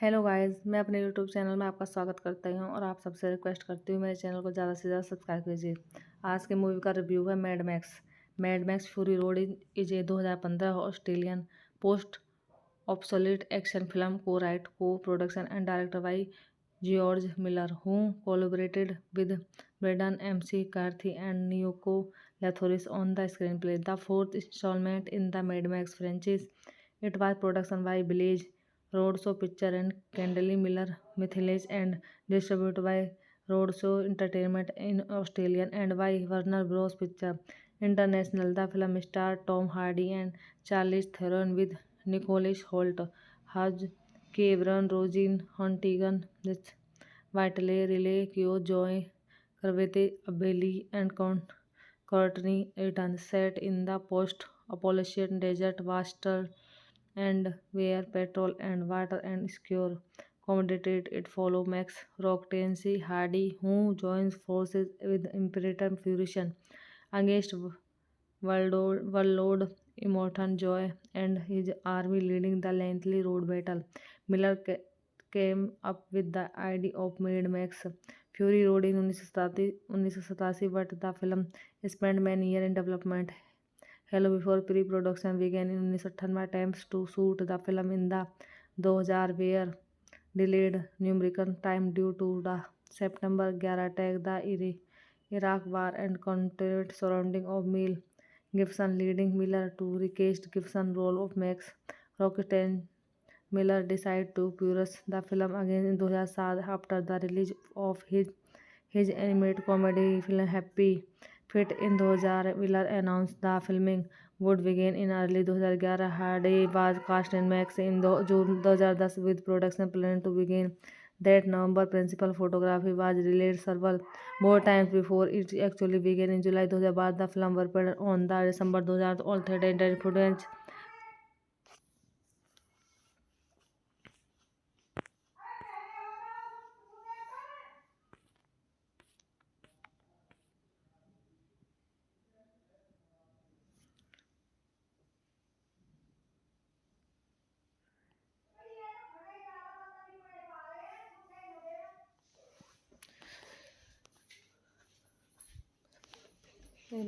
Hello guys, मैं अपने YouTube channel में आपका स्वागत करता हूं और आप सबसे रिक्वेस्ट करती हूँ मेरे चैनल को ज़्यादा से ज़्यादा सब्सक्राइब कीजिए। आज के मूवी का रिव्यू है mad max. Mad max fury road is a 2015 Australian post obsolete action film co-write, co-production and directed by George Miller, who collaborated with Braden MC Carthy and Nyoko Lathoris on the screenplay. The fourth installment in the Mad Max franchise. It was produced by Village Roadshow Picture and Kendall Miller Mythilage and distributed by Roadshow Entertainment in Australia and by Warner Bros. Picture International. The film stars Tom Hardy and Charlize Theron with Nicholas Hoult, Hugh Cameron, Roisin Huntington, Whiteley, Riley Keough, Joy Crabtree, Bailey, and Courtney Reaton, set in the post-apocalyptic desert wasteland and where petrol and water and secure commodities. It follows Max Rocktansey Hardy, who joins forces with Imperator Fusion against Warlord Immortan Joy and his army leading the lengthy road battle. Miller came up with the idea of Mad Max Fury Road in 1987, but the film spent many years in development. Hello before pre-production began in 1998, attempts to shoot the film in the 2000 were delayed numerous times due to the September 11 attack, the Iraq War, and content surrounding of Mel Gibson, leading Miller to recast Gibson's role of Max Rocksteady. Miller decided to pursue the film again in 2007 after the release of his animated comedy film Happy Feet in 2000. Miller announced the filming would begin in early 2011. Hardy was cast in Max in June 2010 with production planned to begin that November. Principal photography was released several more times before it actually began in July 2012. The film was premiered on the December 2000 all theater internet footage.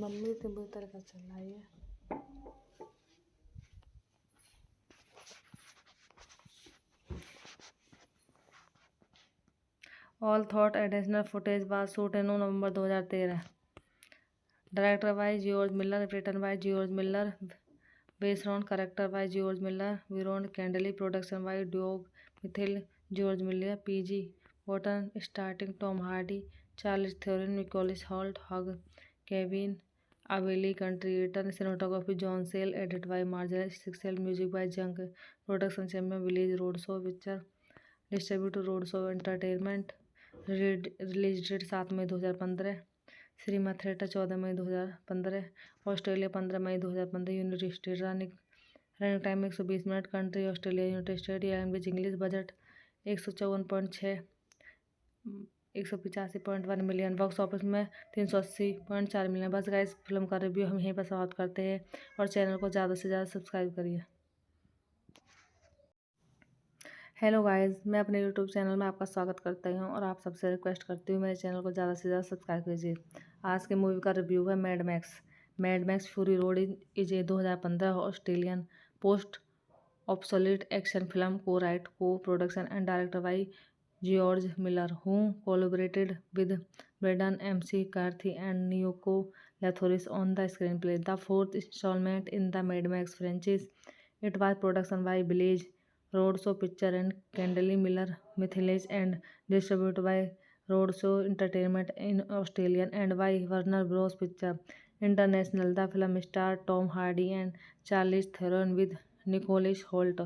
Mummy कबूतर का चला है। All thought additional footage was shot in November 2013. Directed by George Miller, written by George Miller, based on character by George Miller, Viron Candley, production by Doug Mithil, George Miller, PG, Wharton, starting Tom Hardy, Charles Theron, Nicholas Hoult, Hugh, Kevin, Abilene, Country Return, cinematography John Sale, edited by Marcel Sixel, music by Junk, production champion Village Roadshow Picture, distributed Roadshow Entertainment, release date 7 May 2015, cinema theatre 14 May 2015, Australia 15 May 2015, United state running time 120 minute, country Australia, United state, language English, budget 154.6 185.1 million, box office में 380.4 million. बस guys film का review हम यहीं पर समाप्त करते हैं और चैनल को ज़्यादा से ज़्यादा सब्सक्राइब करिए। हेलो गाइस, मैं अपने यूट्यूब चैनल में आपका स्वागत करता हूं और आप सबसे रिक्वेस्ट करती हूँ मेरे चैनल को ज़्यादा से ज़्यादा सब्सक्राइब कीजिए। आज के मूवी का रिव्यू है mad max. Mad max fury road is a 2015 Australian post obsolete action film co-write, co-production and directed by George Miller, who collaborated with Braden MC Carthy and Nyoko Lathoris on the screenplay. The fourth installment in the Mad Max franchise. It was produced by Village Roadshow Picture and Kendall Miller Mythilage and distributed by Roadshow Entertainment in Australia and by Warner Bros. Picture International. The film stars Tom Hardy and Charlize Theron with Nicholas Hoult,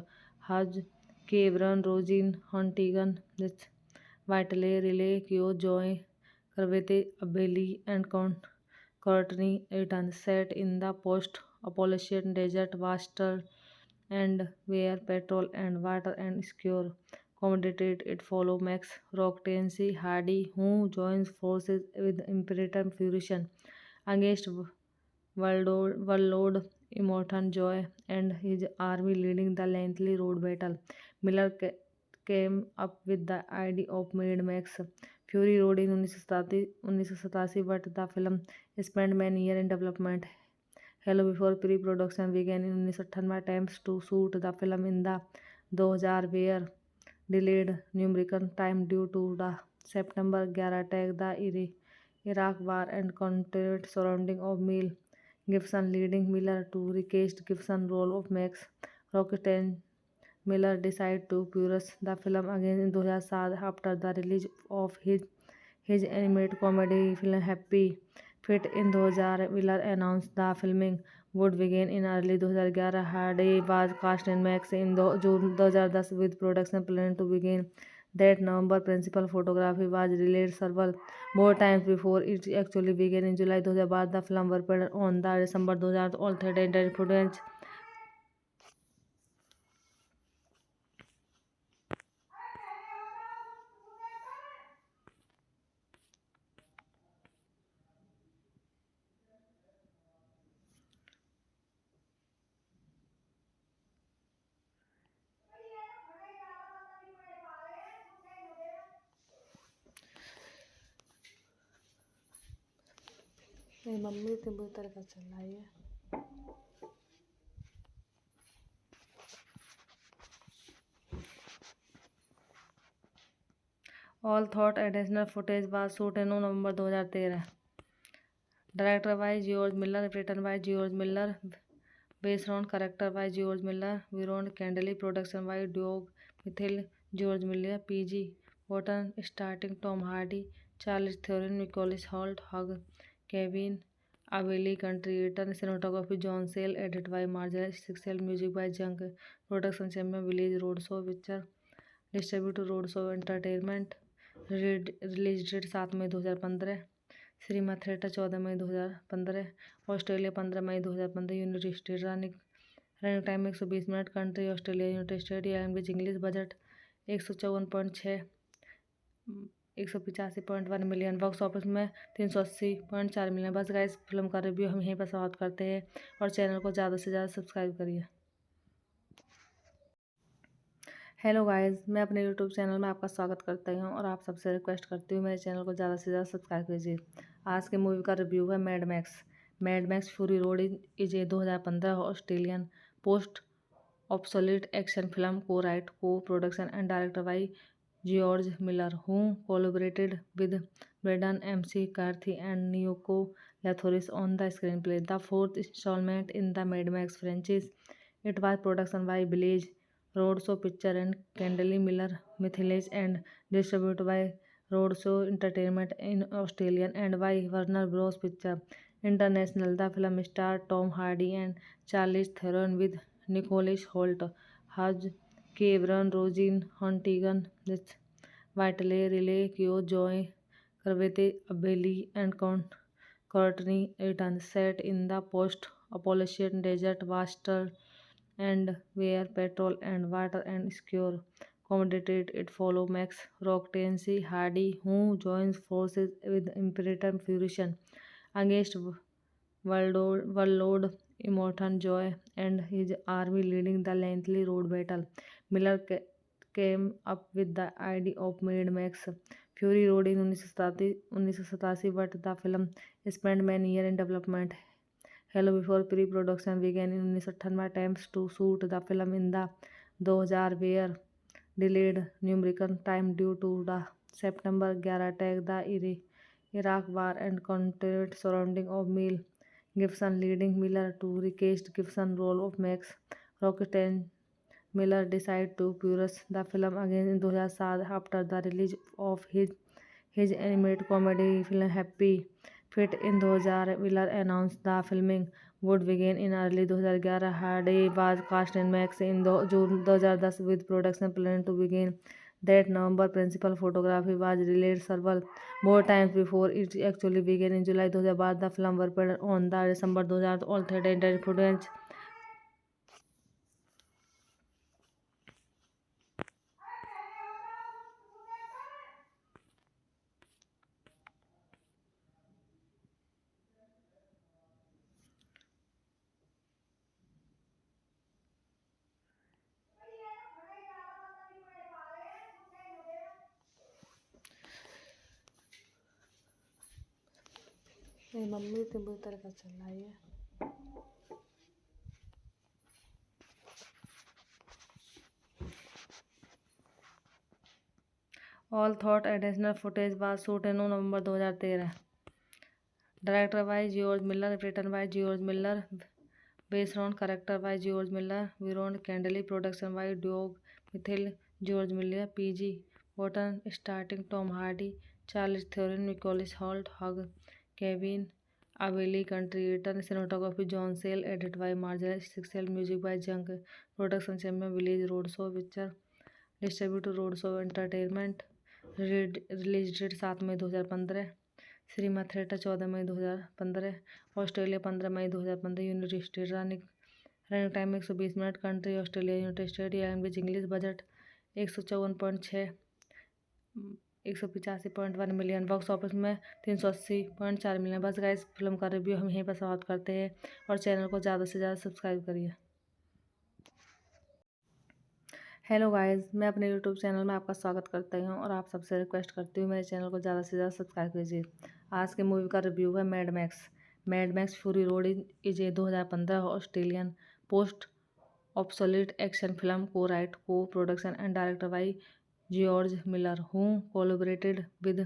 Hugh Cameron, Roisin Huntington, Whiteley, Riley Keough, Joy Crabtree, Bailey, and Courtney Reaton, set in the post-apocalyptic desert wasteland and where petrol and water and secure commodities. It follows Max Rocktansey Hardy, who joins forces with Imperator Fusion against Warlord Immortan Joy and his army leading the lengthy road battle. Miller came up with the idea of Mad Max Fury Road in 1987, but the film spent many years in development. Hello before pre-production began in 1998 attempts to shoot the film in the 2000 were delayed numerous times due to the September 11 attack, the Iraq War, and controversy surrounding of Mel Gibson, leading Miller to recast Gibson's role of Max Rocksteady. Miller decided to produce the film again in 2007 after the release of his animated comedy film Happy Feet in 2000. Miller announced the filming would begin in early 2011. Hardy was cast in Max in June 2010 with production planned to begin that November. Principal photography was released several more times before it actually began in July 2000. The film was premiered on the December 2000 all theater internet footage. मेरी mummy तो बुरी तरह का चल रहा है। All thought additional footage was shot in November 2013. Director by George Miller, written by George Miller, based on character by George Miller, Viron Candley, production by Doug Mithil, George Miller, PG, Wharton, starting Tom Hardy, Charles Theron, Nicholas Hoult, Hugh, Kevin, Avelli, contributor, cinematography John Sale, edited by Marcel Sixel, music by Junk, production champion Village Roadshow Picture, distributor Roadshow Entertainment, release date 7 May 2015, cinema theatre 14 May 2015, Australia 15 May 2015, United state running time 120 minute, country Australia, United state, language English, budget 154.6 185.1 million, box office में 380.4 million. बस guys film का review हम यहीं पर समाप्त करते हैं और चैनल को ज़्यादा से ज़्यादा सब्सक्राइब करिए। हेलो गाइस, मैं अपने यूट्यूब चैनल में आपका स्वागत करती हूँ और आप सबसे रिक्वेस्ट करती हूँ मेरे चैनल को ज़्यादा से ज़्यादा सब्सक्राइब कीजिए। आज के मूवी का रिव्यू है mad max fury road is a 2015 Australian post obsolete action film co write co production and director by George Miller who collaborated with Brendan MC Karthi and Nico Lathouris on the screen play. The fourth instalment in the Mad Max franchise, it was production by Village Roadshow Picture and Candley Miller Mithelis and distributed by Roadshow Entertainment in Australia and by Warner Bros. Picture International. The film starred Tom Hardy and Charlize Theron with Nicholas Hoult, Hugh Cameron, Roisin Huntington, Whiteley, Riley Keough, Joy Carvete, Abbey and Courtney Eaton. Set in the post-apocalyptic desert wasteland and where petrol and water and secure commodities, it follows Max Rocktansey Hardy, who joins forces with Imperator Fusion against Warlord Immortan Joy and his army, leading the lengthy road battle. Miller came up with the idea of Mad Max Fury Road in 1987, but the film spent many years in development. Hello before pre-production began in 1998 attempts to shoot the film in the 2000 were delayed numerous times due to the September 11 attack, the Iraq War, and controversy surrounding of Mel Gibson, leading Miller to recast Gibson's role of Max Rocksteady. Miller decided to produce the film again in 2007 after the release of his animated comedy film Happy Feet in 2000. Miller announced the filming would begin in early 2011. Hardy was cast in Max in June 2010 with production planned to begin that November. Principal photography was released several more times before it actually began in July 2000. The film was premiered on the December 2000 all theater internet footage. मेरी मम्मी इतनी बुरी तरह चल रही है। All thought additional footage was shoot in November 2013। Director by George Miller, written by George Miller, based on character by George Miller, Byron Kennedy, production by Doug Mitchell, George Miller, PG बॉटन, starting Tom Hardy, Charlize Theron, Nicholas Hoult, Hugh Kevin Avely, contributor cinematography John Seale, edit by Margaret Sixel, music by Junk, production champion Village Roadshow picture, distributor road show entertainment, release date 7 May 2015, cinema theatre 14 May 2015, Australia 15 May 2015, United state running time 120 minute, country Australia, United state, language English, budget 154.6 185.1 million, box office में 380.4 million. बस guys film का review हम यहीं पर समाप्त करते हैं और चैनल को ज़्यादा से ज़्यादा सब्सक्राइब करिए। हेलो गाइस, मैं अपने यूट्यूब चैनल में आपका स्वागत करती हूँ और आप सबसे रिक्वेस्ट करती हूँ मेरे चैनल को ज़्यादा से ज़्यादा सब्सक्राइब कीजिए। आज के मूवी का रिव्यू है mad max fury road is a 2015 Australian post obsolete action film co write co production and director by George Miller, who collaborated with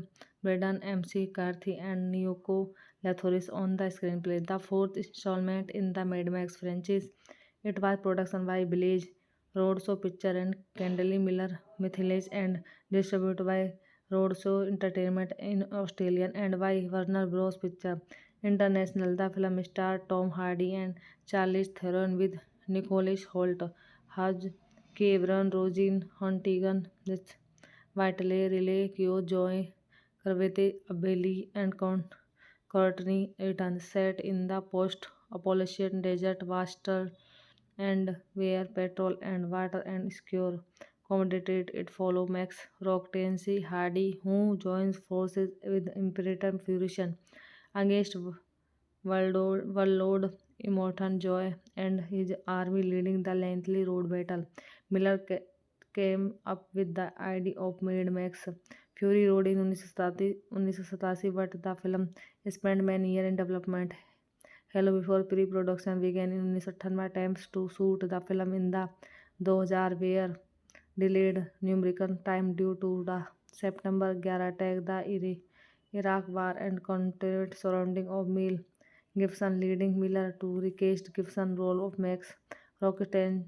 Braden MC Carthy and Nyoko Lathoris on the screenplay. The fourth installment in the Mad Max franchise. It was production by Village Roadshow Picture and Kendall Miller Mithelis and distributed by Roadshow Entertainment in Australia and by Warner Bros. Picture International. The film starred Tom Hardy and Charlize Theron with Nicholas Hoult, Hugh Cameron, Roisin Huntington, Whiteley, Riley Keough, Joy Carvete, Bailey, and Courtney Eaton, set in the post-apocalyptic desert wasteland and where petrol and water and secure commodities. It follows Max Rocktansey Hardy, who joins forces with Imperator Fusion against Warlord Immortan Joy and his army leading the lengthy road battle. Miller came up with the idea of Mad Max Fury Road in 1987, but the film spent many years in development. Hello before pre-production began in 1998 attempts to shoot the film in the 2000 were delayed numerous times due to the September 11 attack, the Iraq War, and conflict surrounding of Mel Gibson, leading Miller to recast Gibson's role of Max Rocksteady.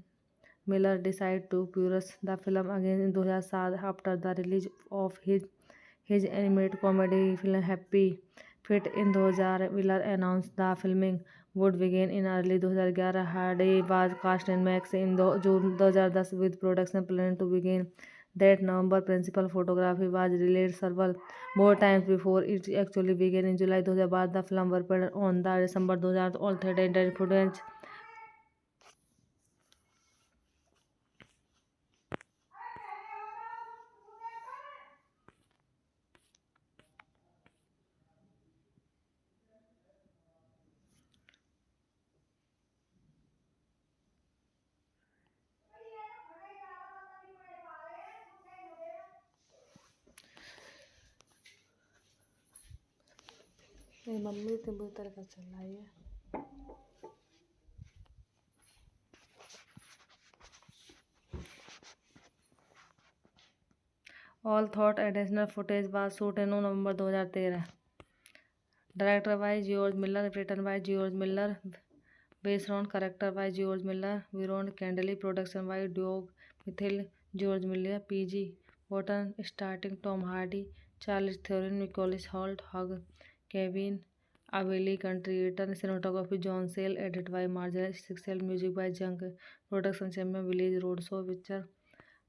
Miller decided to pursue the film again in 2007 after the release of his animated comedy film Happy Feet in 2000. Miller announced the filming would begin in early 2011. Hardy was cast in Max in June 2010 with production planned to begin that November. Principal photography was released several more times before it actually began in July 2012. The film was premiered on the December 2000 all theater internet footage. मेरी मम्मी इतनी बुरी तरह चल रही है। All thought additional footage was shoot in November 2013। Director by George Miller, written by George Miller, based on character by George Miller, Byron Kennedy, production by Doug Mitchell, George Miller, PG बॉटन, starting Tom Hardy, Charlize Theron, Nicholas Hoult, Hugh Kevin Avely, contributor cinematography John Seale, edit by Margaret Sixel, music by Junk, production champion Village Roadshow picture,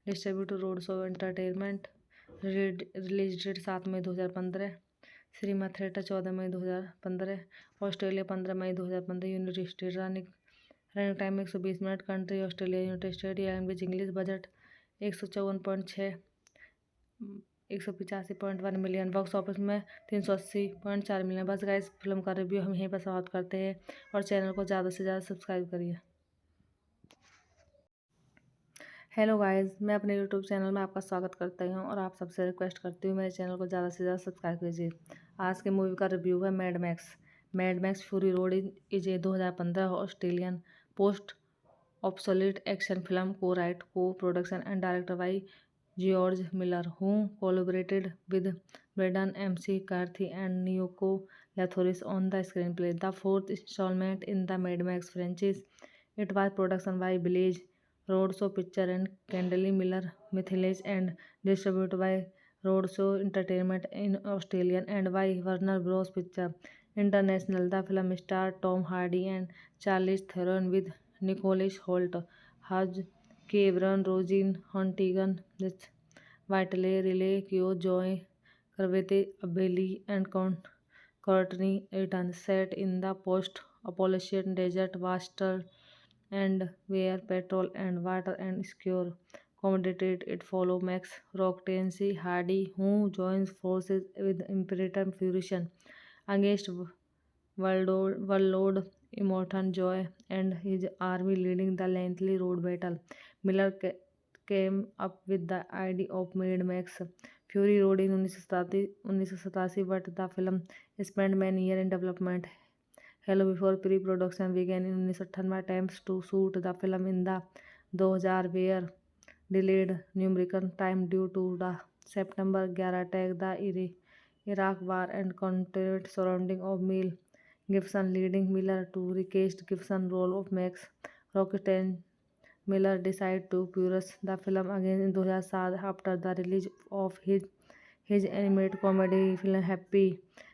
distributor road show entertainment, release date 7 May 2015, cinema theatre 14 May 2015, Australia 15 May 2015, United state running time 120 minute, country Australia, United state, language English, budget 154.6 185.1 million, box office में 380.4 million. बस guys film का review हम यहीं पर समाप्त करते हैं और चैनल को ज़्यादा से ज़्यादा सब्सक्राइब करिए। हेलो गाइस, मैं अपने यूट्यूब चैनल में आपका स्वागत करती हूँ और आप सबसे रिक्वेस्ट करती हूँ मेरे चैनल को ज़्यादा से ज़्यादा सब्सक्राइब कीजिए। आज के मूवी का रिव्यू है mad max fury road is a 2015 Australian post obsolete action film co-write, co-production and directed by George Miller, who collaborated with Braden MC Carthy and Nyoko Lathoris on the screenplay. The fourth installment in the Mad Max franchise. It was produced by Village Roadshow Picture and Kendall Miller Mythilage and distributed by Roadshow Entertainment in Australia and by Warner Bros. Picture International. The film starred Tom Hardy and Charlize Theron with Nicholas Hoult, Hugh Cameron, Roisin Huntington, Whiteley, Riley Keough, Joy Crabtree, Bailey, and Courtney Return, set in the post-apocalyptic desert wasteland and where petrol and water and secure commodities. It follows Max Rocktansey Hardy, who joins forces with Imperator Fusion against Warlord Immortan Joy and his army leading the lengthy road battle. Miller came up with the idea of Mad Max Fury Road in 1987, but the film spent many years in development. Hello before pre-production began in 1998, attempts to shoot the film in the 2000 were delayed numerous times due to the September 11 attack, the Iraq War, and conflict surrounding of Mel Gibson, leading Miller to recast Gibson's role of Max Rocksteady. Miller decided to produce the film again in 2007 after the release of his animated comedy film Happy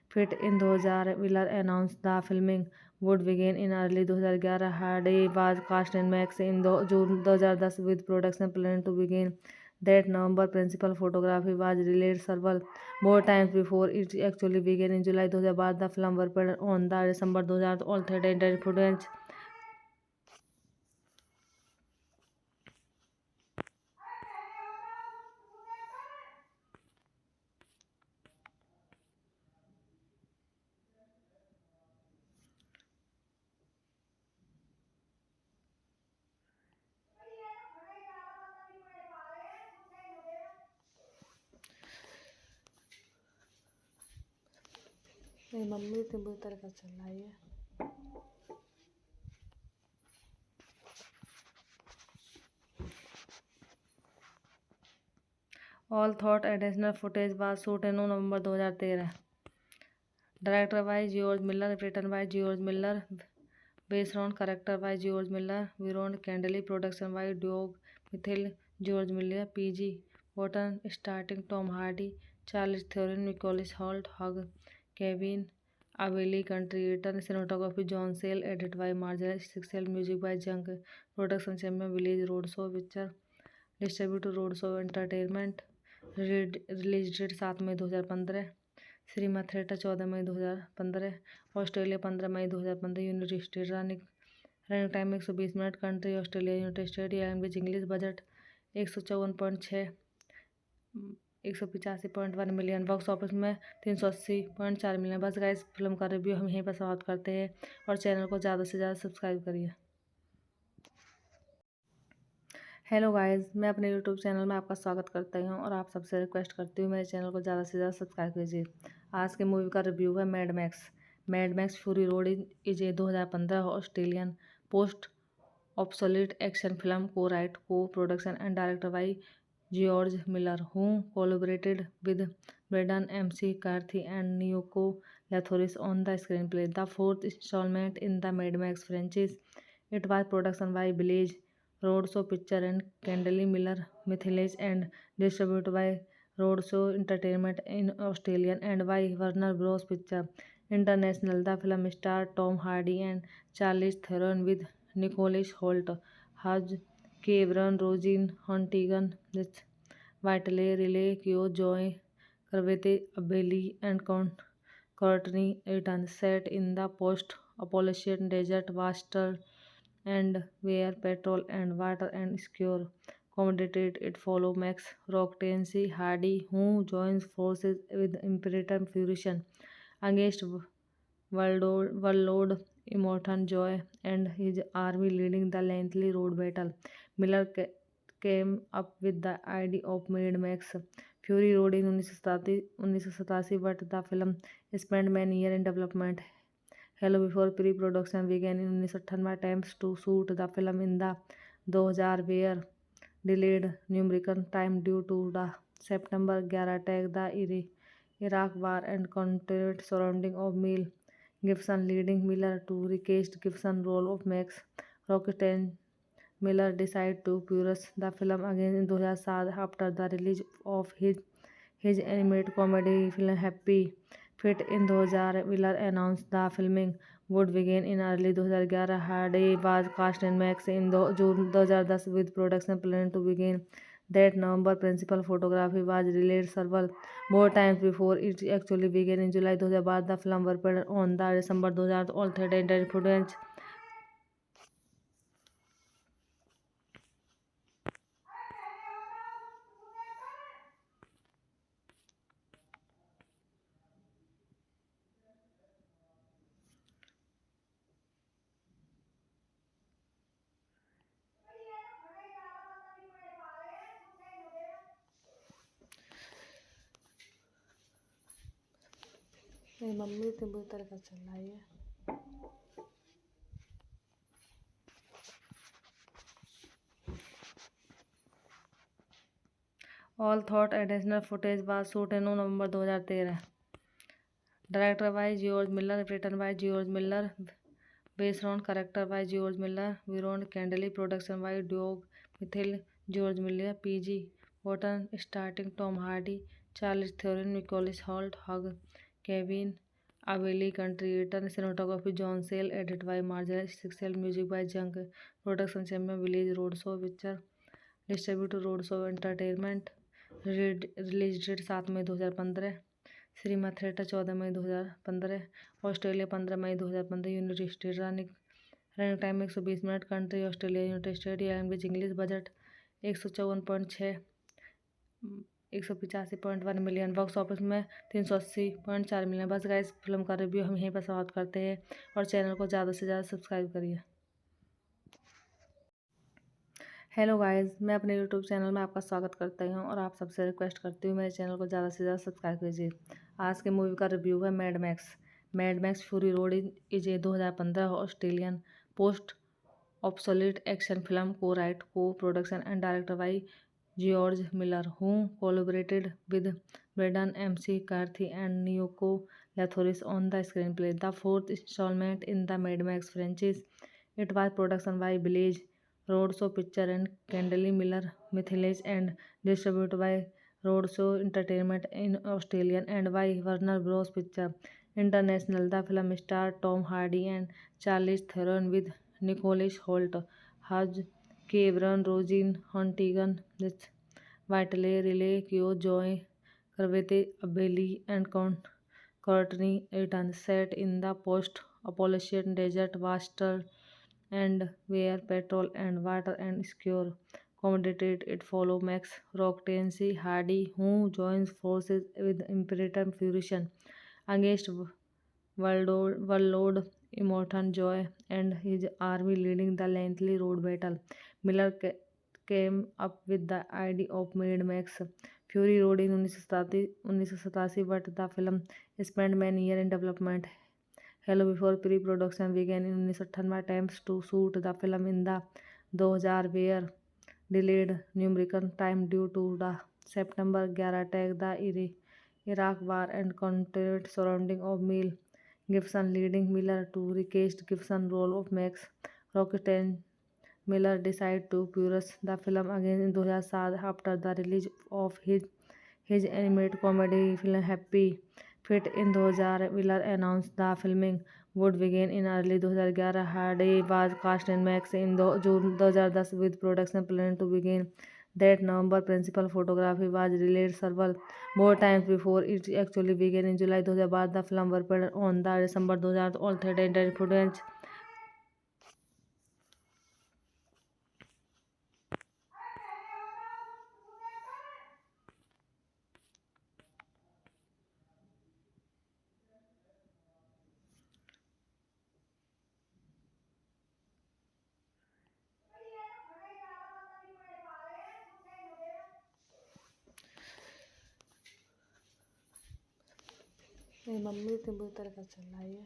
Feet in 2000. Miller announced the filming would begin in early 2011. Hardy was cast in Max in June 2010 with production planned to begin that November. Principal photography was released several more times before it actually began in July 2012. The film was premiered on the December 2000 all theater internet footage. मेरी मम्मी इतनी बुरी तरह चल रही है। All thought additional footage was shot in November 2013. Directed by George Miller, written by George Miller, based on character by George Miller, Viron Candley, production by Doug Mithil, George Miller, PG, Wharton, starting Tom Hardy, Charles Theron, Nicholas Hoult, Hugh Kevin, Abilene Country Return, cinematography John Sale, edited by Marcel Sixel, music by Junk, production champion Village Roadshow Picture, distributed Roadshow Entertainment, release date 7 May 2015, cinema theatre 14 May 2015, Australia 15 May 2015, United state running time 120 minute, country Australia, United state, language English, budget 154.6 185.1 million, box office में 380.4 million. बस guys film का review हम यहीं पर समाप्त करते हैं और चैनल को ज़्यादा से ज़्यादा सब्सक्राइब करिए। हेलो गाइस, मैं अपने यूट्यूब चैनल में आपका स्वागत करता हूं और आप सबसे रिक्वेस्ट करती हूँ मेरे चैनल को ज़्यादा से ज़्यादा सब्सक्राइब कीजिए। आज के मूवी का रिव्यू है mad max fury road is a 2015 Australian post obsolete action film co-write, co-production and directed by George Miller, who collaborated with Braden MC Carthy and Nyoko Lathoris on the screenplay. The fourth installment in the Mad Max franchise. It was produced by Village Roadshow Picture and Kendall Miller Mythilage and distributed by Roadshow Entertainment in Australia and by Warner Bros. Picture International. The film starred Tom Hardy and Charlize Theron with Nicholas Hoult, Hugh Cameron, Roisin Huntington, Whiteley, Riley Keough, Joy Crabtree, Bailey, and Courtney Return, set in the post-apocalyptic desert wasteland and where petrol and water and secure commodities. It follows Max Rocktansey Hardy, who joins forces with Imperator Fusion against Warlord Immortan Joy and his army leading the lengthy road battle. Miller came up with the idea of Mad Max Fury Road in 1987, but the film spent many years in development. Hello before pre-production began in 1998. Attempts to shoot the film in the 2000 were delayed numerous times due to the September 11 attack, the Iraq War, and controversy surrounding of Mel Gibson, leading Miller to recast Gibson's role of Max Rocksteady. Miller decided to produce the film again in 2007 after the release of his animated comedy film Happy Feet in 2000. Miller announced the filming would begin in early 2011. Hardy was cast in Max in June 2010 with production planned to begin that November. Principal photography was released several more times before it actually began in July 2012. The film was premiered on the December 2000 all theater internet footage. मेरी mummy तो बुरी तरह का चल रहा है। All thought additional footage was shot in November 2013. Director by George Miller, written by George Miller, based on character by George Miller, Viron Candley, production by Doug Mithil, George Miller, PG, Wharton, starting Tom Hardy, Charles Theron, Nicholas Hoult, Hugh, Kevin, Avelli, contributor, cinematography John Sale, edited by Marcel Sixel, music by Junk, production champion Village Roadshow Picture, distributor Roadshow Entertainment, release date 7 May 2015, cinema theatre 14 May 2015, Australia 15 May 2015, United state running time 120 minute, country Australia, United state, language English, budget 154.6 185.1 million, box office में 380.4 million. बस guys film का review हम यहीं पर समाप्त करते हैं और चैनल को ज़्यादा से ज़्यादा सब्सक्राइब करिए। हेलो गाइस, मैं अपने यूट्यूब चैनल में आपका स्वागत करता हूं और आप सबसे रिक्वेस्ट करती हूँ मेरे चैनल को ज़्यादा से ज़्यादा सब्सक्राइब कीजिए। आज के मूवी का रिव्यू है mad max fury road is a 2015 Australian post obsolete action film co write co production and director by George Miller who collaborated with Brendan MC Karthi and Nico Lathouris on the screen play. The fourth instalment in the Mad Max franchise, it was production by Village Roadshow Picture and Candley Miller Mithelis and distributed by Roadshow Entertainment in Australia and by Warner Bros. Picture International. The film starred Tom Hardy and Charlize Theron with Nicholas Hoult, Hugh Cameron, Roisin Huntington, Whitley Riley Keough, Joy Carvete, Abbey and Courtney Eaton. Set in the post-apocalyptic desert wasteland and where petrol and water and secure commodities, it follows Max Rocktansey Hardy, who joins forces with Imperator Fusion against Warlord Immortan Joy and his army, leading the lengthy road battle. Miller came up with the idea of Mad Max Fury Road in 1987, but the film spent many years in development. Hello before pre-production began in 1998. Attempts to shoot the film in the 2000 were delayed numerous times due to the September 11 attack, the Iraq War, and controversy surrounding of Mel Gibson, leading Miller to recast Gibson's role of Max Rocksteady. Miller decided to produce the film again in 2007 after the release of his animated comedy film Happy Feet in 2000. Miller announced the filming would begin in early 2011. Hardy was cast in Max in June 2010 with production planned to begin that November. Principal photography was released several more times before it actually began in July 2012. The film was premiered on the December 2000 all theater internet footage. मेरी mummy तो बुरी तरह का चल रहा है।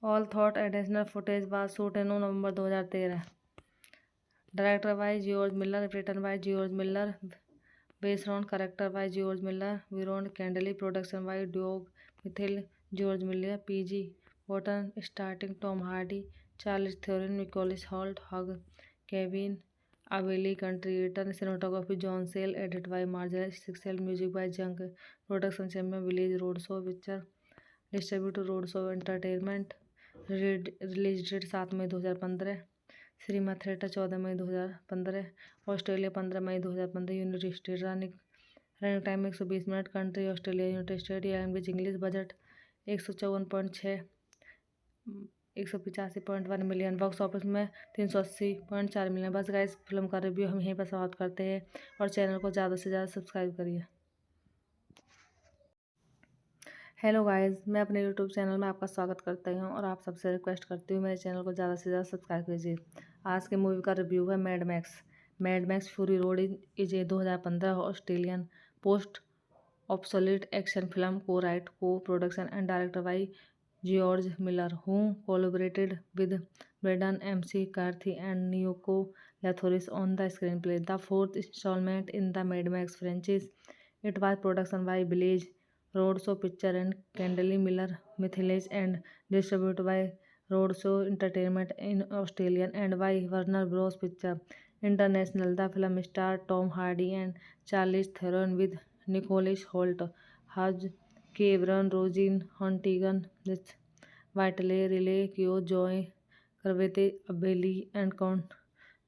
All thought additional footage was shoot in November 2013। Director by George Miller, written by George Miller, based on character by George Miller, Viron Candley, production by Doug Michael, George Miller, P.G. Wotton, starting Tom Hardy, Charlize Theron, Nicholas Hoult, Hugh, Kevin Avili, contributor, cinematography John Sayles, edited by Marcel Sixel, music by Junk, production champion Village Roadshow Picture, distributor Roadshow Entertainment, release date 7 May 2015, cinema theatre 14 May 2015, Australia 15 May 2015, United state running time 120 minute, country Australia, United state, language English, budget 154.6 185.1 million, box office में 380.4 million. बस guys film का review हम यहीं पर समाप्त करते हैं और चैनल को ज़्यादा से ज़्यादा सब्सक्राइब करिए। हेलो गाइस, मैं अपने यूट्यूब चैनल में आपका स्वागत करता हूं और आप सबसे रिक्वेस्ट करती हूँ मेरे चैनल को ज़्यादा से ज़्यादा सब्सक्राइब कीजिए। आज के मूवी का रिव्यू है mad max fury road is a 2015 Australian post obsolete action film co write co production and director by George Miller who collaborated with Brendan MC Karthi and Nico Lathouris on the screen play. The fourth instalment in the Mad Max franchise. It was production by Village Roadshow Picture and Candley Miller Mithelis and distributed by Roadshow Entertainment in Australia and by Warner Bros. Picture International. The film starred Tom Hardy and Charlize Theron with Nicholas Hoult, Hugh Cameron, Roisin Huntington, Whiteley, Riley Keough, Joy Carvete, Abeli, and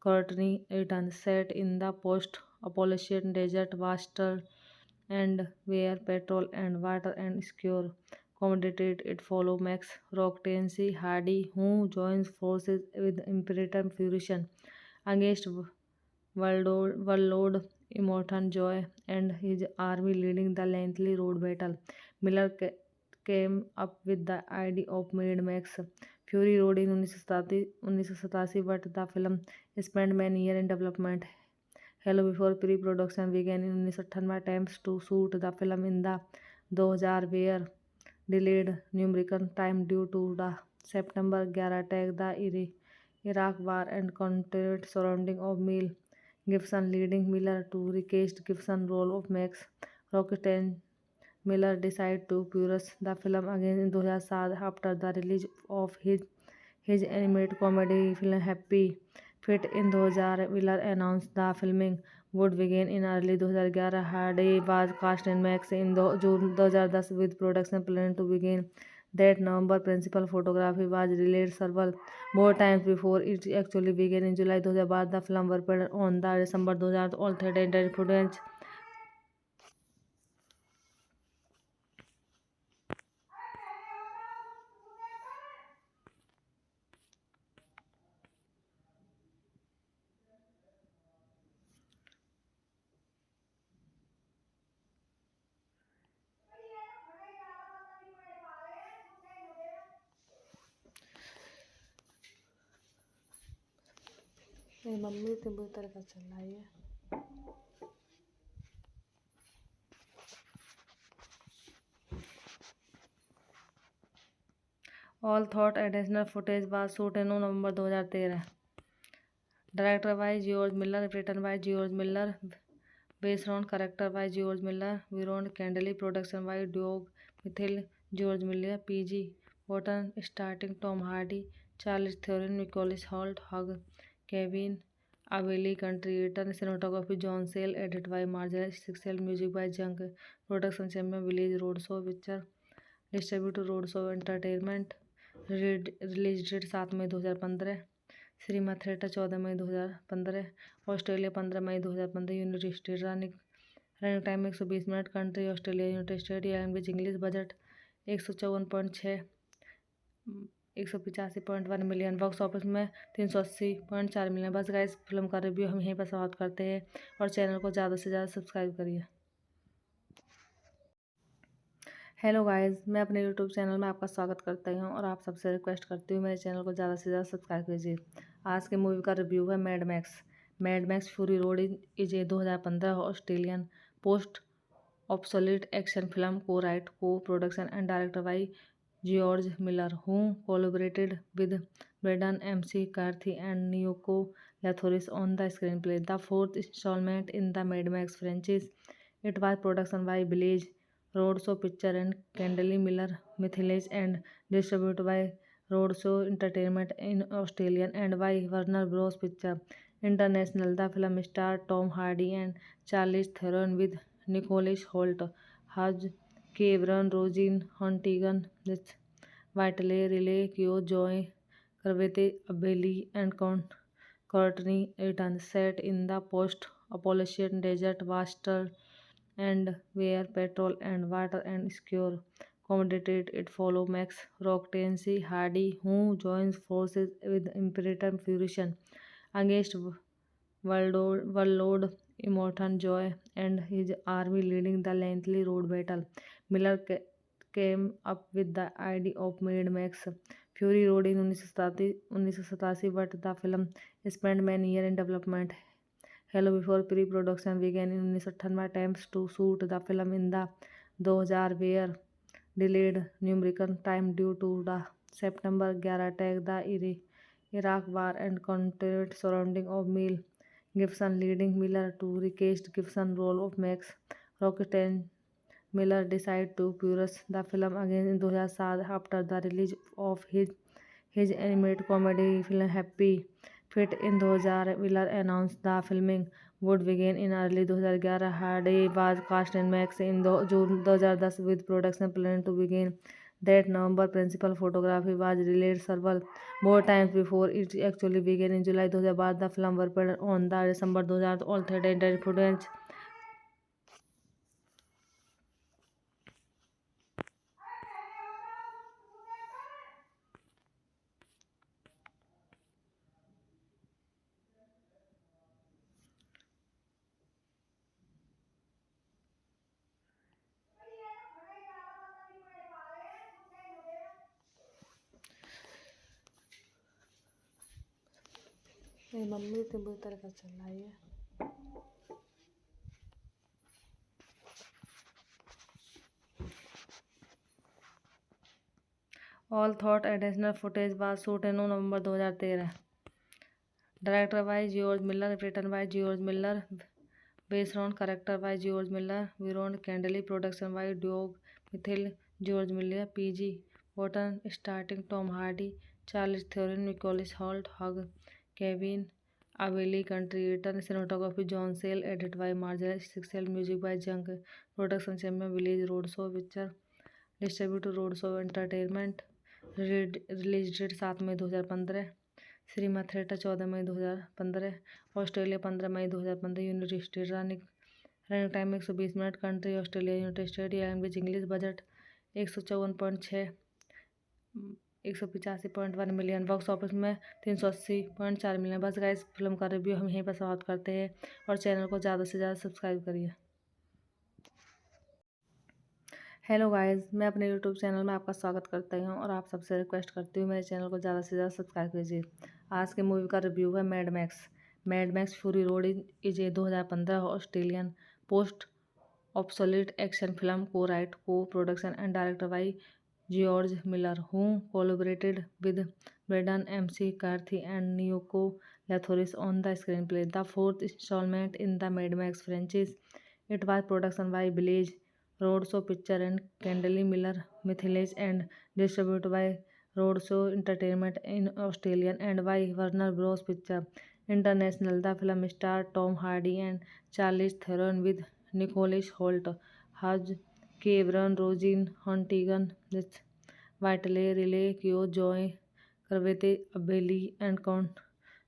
Courtney Eaton. Set in the post-apocalyptic desert wasteland and where petrol and water and secure commodities. It follows Max Rocktansey Hardy, who joins forces with Imperator Fusion against Warlord Immortan Joy and his army leading the lengthy road battle. Miller came up with the idea of Mad Max Fury Road in 1987, but the film spent many years in development. Hello before pre-production began in 1998 attempts to shoot the film in the 2000 were delayed numerous times due to the September 11 attack, the Iraq War, and controversy surrounding of Mel Gibson, leading Miller to recast Gibson's role of Max Rocksteady. Miller decided to pursue the film again in 2007 after the release of his animated comedy film Happy Feet in 2000. Miller announced the filming would begin in early 2011. Hardy was cast in Max in June 2010 with production planned to begin that November. Principal photography was released several more times before it actually began in July 2012. The film was premiered on the December 2000 all theater internet footage. मेरी mummy तो बुरी तरह का चल रहा है। All thought additional footage was shoot in November 2013। Director by George Miller, written by George Miller, based on character by George Miller, Viron Candley, production by Doug Michael, George Miller, P.G. Wotton, starring Tom Hardy, Charlize Theron, Nicholas Hoult, Hugh, Kevin Avili, contributor, cinematography John Sayles, edited by Marcel Sixel, music by Junk, production champion Village Roadshow Picture, distributor Roadshow Entertainment, release date 7 May 2015, cinema theatre 14 May 2015, Australia 15 May 2015, United state running time 120 minute, country Australia, United state, language English, budget 154.6 185.1 million, box office में 380.4 million. बस guys film का review हम यहीं पर समाप्त करते हैं और चैनल को ज़्यादा से ज़्यादा सब्सक्राइब करिए। हेलो गाइस, मैं अपने यूट्यूब चैनल में आपका स्वागत करता हूं और आप सबसे रिक्वेस्ट करती हूँ मेरे चैनल को ज़्यादा से ज़्यादा सब्सक्राइब कीजिए। आज के मूवी का रिव्यू है mad max fury road is a 2015 Australian post obsolete action film co write co production and director by George Miller, who collaborated with Braden MC Carthy and Nyoko Lathoris on the screenplay. The fourth installment in the Mad Max franchise. It was produced by Village Roadshow Picture and Kendall Miller Mythilage and distributed by Roadshow Entertainment in Australia and by Warner Bros. Picture International. The film starred Tom Hardy and Charlize Theron with Nicholas Hoult, Hugh Cameron, Roisin Huntington, Whiteley, Riley Keough, Joy Carvete, Bailey, and Courtney Eaton, set in the post-apocalyptic desert wasteland and where petrol and water and secure commodities. It follows Max Rockency Hardy, who joins forces with Imperator Fusion against Warlord Immortan Joy and his army leading the lengthy road battle. Miller came up with the idea of Mad Max Fury Road in 1987, but the film spent many years in development. Hello before pre-production began in 1998 attempts to shoot the film in the 2000 were delayed numerous times due to the September 11 attack, the Iraq War, and content surrounding of Mel Gibson, leading Miller to recast Gibson's role of Max Rocksteady. Miller decided to pursue the film again in 2007 after the release of his animated comedy film Happy Feet in 2000. Miller announced the filming would begin in early 2011. Hardy was cast in Max in June 2010 with production planned to begin that November. Principal photography was released several more times before it actually began in July 2012. The film was premiered on the December 2000 all theater internet footage. Mummy तो बुरी तरह चल रहा है। All thought additional footage was shot in November 2013. Directed by George Miller, written by George Miller, based on character by George Miller, Viron Candley, production by Doug Mithil, George Miller, PG, Button, starting Tom Hardy, Charles Theron, Nicholas Hoult, Hugh, Kevin, Abilene, Country Eaton, cinematography John Sale, edit by Marcel Sixel, music by Junk, production champion Village Roadshow Picture, distributed Roadshow Entertainment, release date 7 May 2015, cinema theatre 14 May 2015, Australia 15 May 2015, United state running time 120 minute, country Australia, United state, language English, budget 154.6 185.1 million, box office में 380.4 million. बस guys film का review हम यहीं पर समाप्त करते हैं और चैनल को ज़्यादा से ज़्यादा सब्सक्राइब करिए। हेलो गाइस, मैं अपने यूट्यूब चैनल में आपका स्वागत करती हूं और आप सबसे रिक्वेस्ट करती हूं मेरे चैनल को ज़्यादा से ज़्यादा सब्सक्राइब कीजिए। आज के मूवी का रिव्यू है mad max fury road is a 2015 Australian post obsolete action film co write co production and director by George Miller, who collaborated with Brendan MC Carthy and Nyoko Lathoris on the screenplay. The fourth installment in the Mad Max franchise. It was produced by Village Roadshow Picture and Kendall Miller Mythilage and distributed by Roadshow Entertainment in Australia and by Warner Bros. Picture International. The film starred Tom Hardy and Charlize Theron with Nicholas Hoult, Hugh Cameron, Roisin Huntington, Whiteley, Riley Keough, Joy Carvete, Bailey, and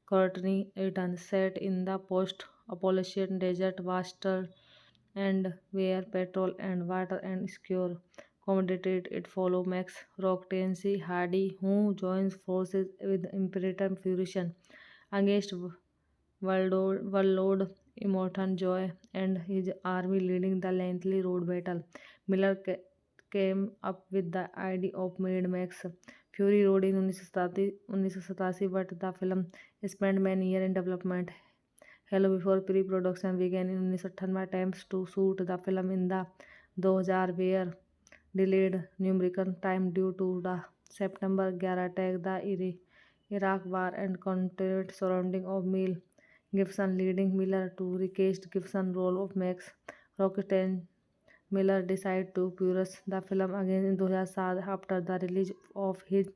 Courtney Eaton, set in the post-apocalyptic desert wasteland and where petrol and water and secure commodities. It follows Max Rockency Hardy, who joins forces with Imperator Fusion against Warlord Immortan Joy and his army leading the lengthy road battle. Miller came up with the idea of Mad Max Fury Road in 1987, but the film spent many years in development. Hello before pre-production began in 1998 attempts to shoot the film in the 2000 were delayed numerical time due to the September 11 attack, the Iraq War, and continued surrounding of Mel Gibson, leading Miller to recast Gibson role of Max Rocksteady. Miller decided to produce the film again in 2007 after the release of his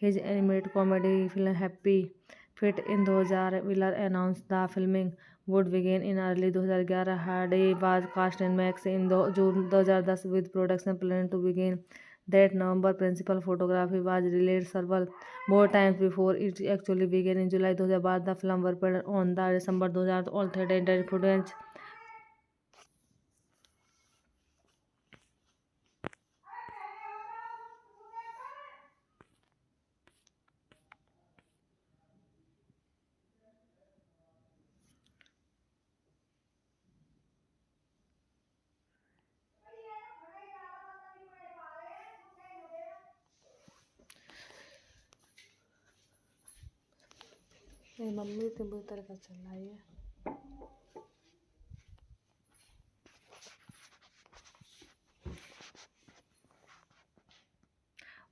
animated comedy film Happy Feet in 2000. Miller announced the filming would begin in early 2011. Hardy was cast in Max in June 2010 with production planned to begin that November. Principal photography was released several more times before it actually began in July 2012. The film was premiered on the December 2000 all theater internet footage. Mummy तो बुरी तरह का चल रहा है।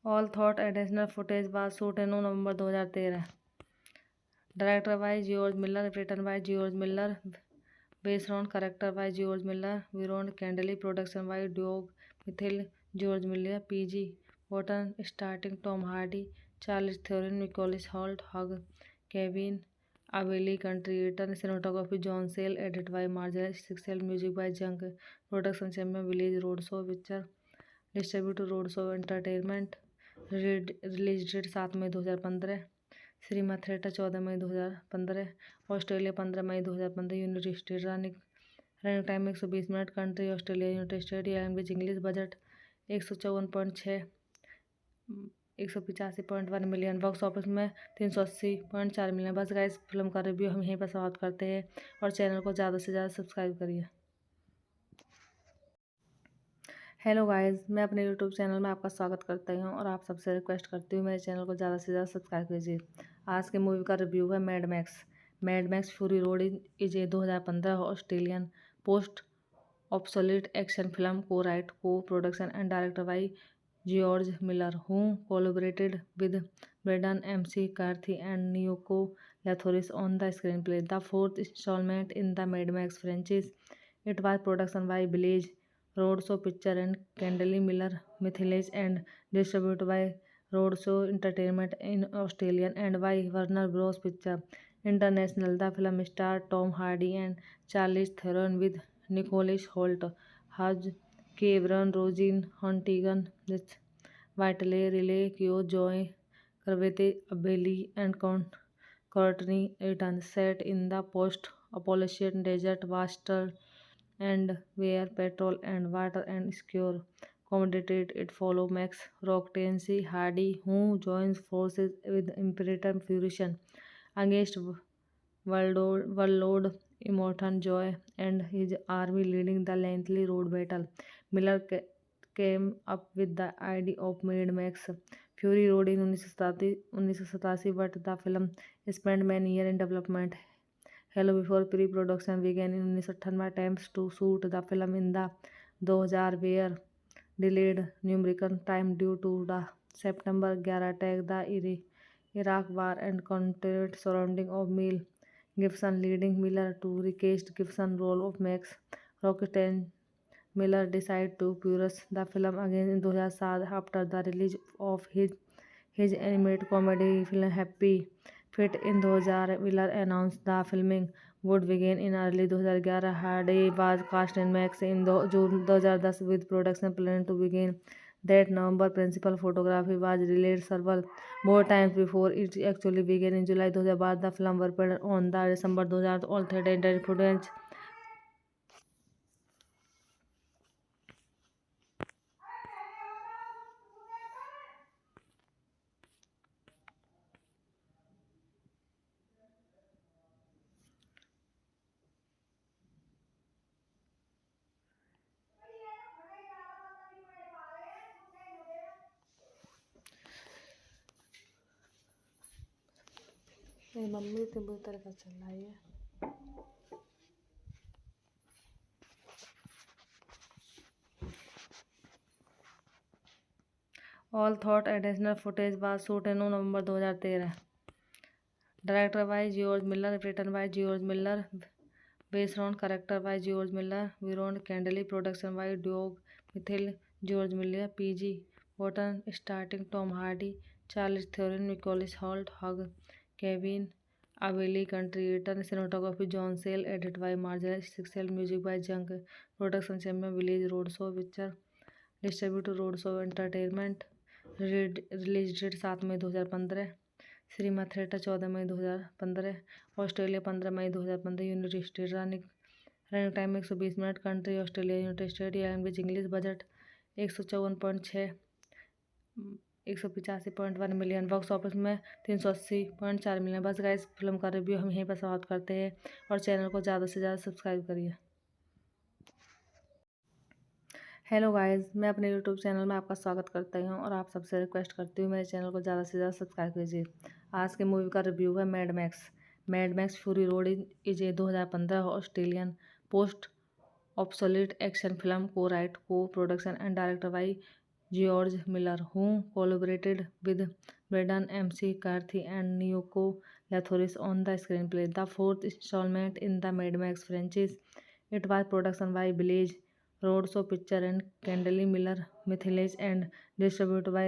All thought additional footage was shot in November 2013. Directed by George Miller, written by George Miller, based on character by George Miller, Viron Candley, production by Doug Mithil, George Miller, PG Wharton, starting Tom Hardy, Charles Theron, Nicholas Hoult, Hugh, Kevin Aveli, contributor, cinematography John Sayles, edited by Marcel Sixel, music by Junk, production champion Village Roadshow Picture, distributed Roadshow Entertainment, release date 7 May 2015, cinema theatre 14 May 2015, Australia 15 May 2015, United state running time 120 minute, country Australia, United state, language English, budget 154.6 185.1 million, box office में 380.4 million. बस guys film का review हम यहीं पर समाप्त करते हैं और चैनल को ज़्यादा से ज़्यादा सब्सक्राइब करिए। हेलो गाइस, मैं अपने यूट्यूब चैनल में आपका स्वागत करता हूं और आप सबसे रिक्वेस्ट करती हूँ मेरे चैनल को ज़्यादा से ज़्यादा सब्सक्राइब कीजिए। आज के मूवी का रिव्यू है mad max fury road is a 2015 Australian post obsolete action film co write co production and director by George Miller who collaborated with Brendan MC Karthi and Nico Lathouris on the screen play. The fourth instalment in the Mad Max franchise, it was production by Village Roadshow Picture and Candley Miller Mithiles and distributed by Roadshow Entertainment in Australia and by Warner Bros. Picture International. The film starred Tom Hardy and Charlize Theron with Nicholas Hoult, Hugh Cameron, Roisin Huntington, Whitley Riley Keough, Joy Carvete, Abeli, and Courtney Eaton. Set in the post-apocalyptic desert wasteland and where petrol and water and secure commodities, it follows Max Rocktansey Hardy, who joins forces with Imperator Fusion against Warlord Immortan Joy and his army, leading the lengthy road battle. Miller came up with the idea of Mad Max Fury Road in 1987, but the film spent many years in development. Hello before pre-production began in 1998. Attempts to shoot the film in the 2000 were delayed numerical time due to the September 11 attack, the Iraq War, and continued surrounding of Mel Gibson, leading Miller to recast Gibson role of Max Rocksteady. Miller decided to produce the film again in 2007 after the release of his animated comedy film Happy Feet in 2000. Miller announced the filming would begin in early 2011. Hardy was cast in Max in June 2010 with production planned to begin that November. Principal photography was released several more times before it actually began in July 2012. The film was premiered on the December 2000 all theater internet footage. Mummy तो बुरी तरह का चल रहा है। All thought additional footage was shoot in November 2013। Director by George Miller, written by George Miller, based on character by George Miller, Viron Candeli, production by Doug Michael, George Miller, PG Wharton, starring Tom Hardy, Charlize Theron, Nicholas Hoult, Hugh Kevin, Abilene Country-Eaton, cinematography John Sayles, edited by Marcel Sixel, music by Junk, production champion Village Roadshow Picture, distributed Roadshow Entertainment, release date 7 May 2015, cinema theatre 14 May 2015, Australia 15 May 2015, United state running time 120 minute, country Australia, United state, language English, budget 154.6 185.1 million, box office में 380.4 million. बस guys film का review हम यहीं पर समाप्त करते हैं और चैनल को ज़्यादा से ज़्यादा सब्सक्राइब करिए। हेलो गाइस, मैं अपने यूट्यूब चैनल में आपका स्वागत करता हूं और आप सबसे रिक्वेस्ट करती हूँ मेरे चैनल को ज़्यादा से ज़्यादा सब्सक्राइब कीजिए। आज के मूवी का रिव्यू है mad max fury road is a 2015 Australian post obsolete action film co write co production and director by George Miller, who collaborated with Braden MC Carthy and Nico Lathoris on the screenplay. The fourth installment in the Mad Max franchise. It was production by Village Roadshow Picture and Kendall Miller Mythilage and distributed by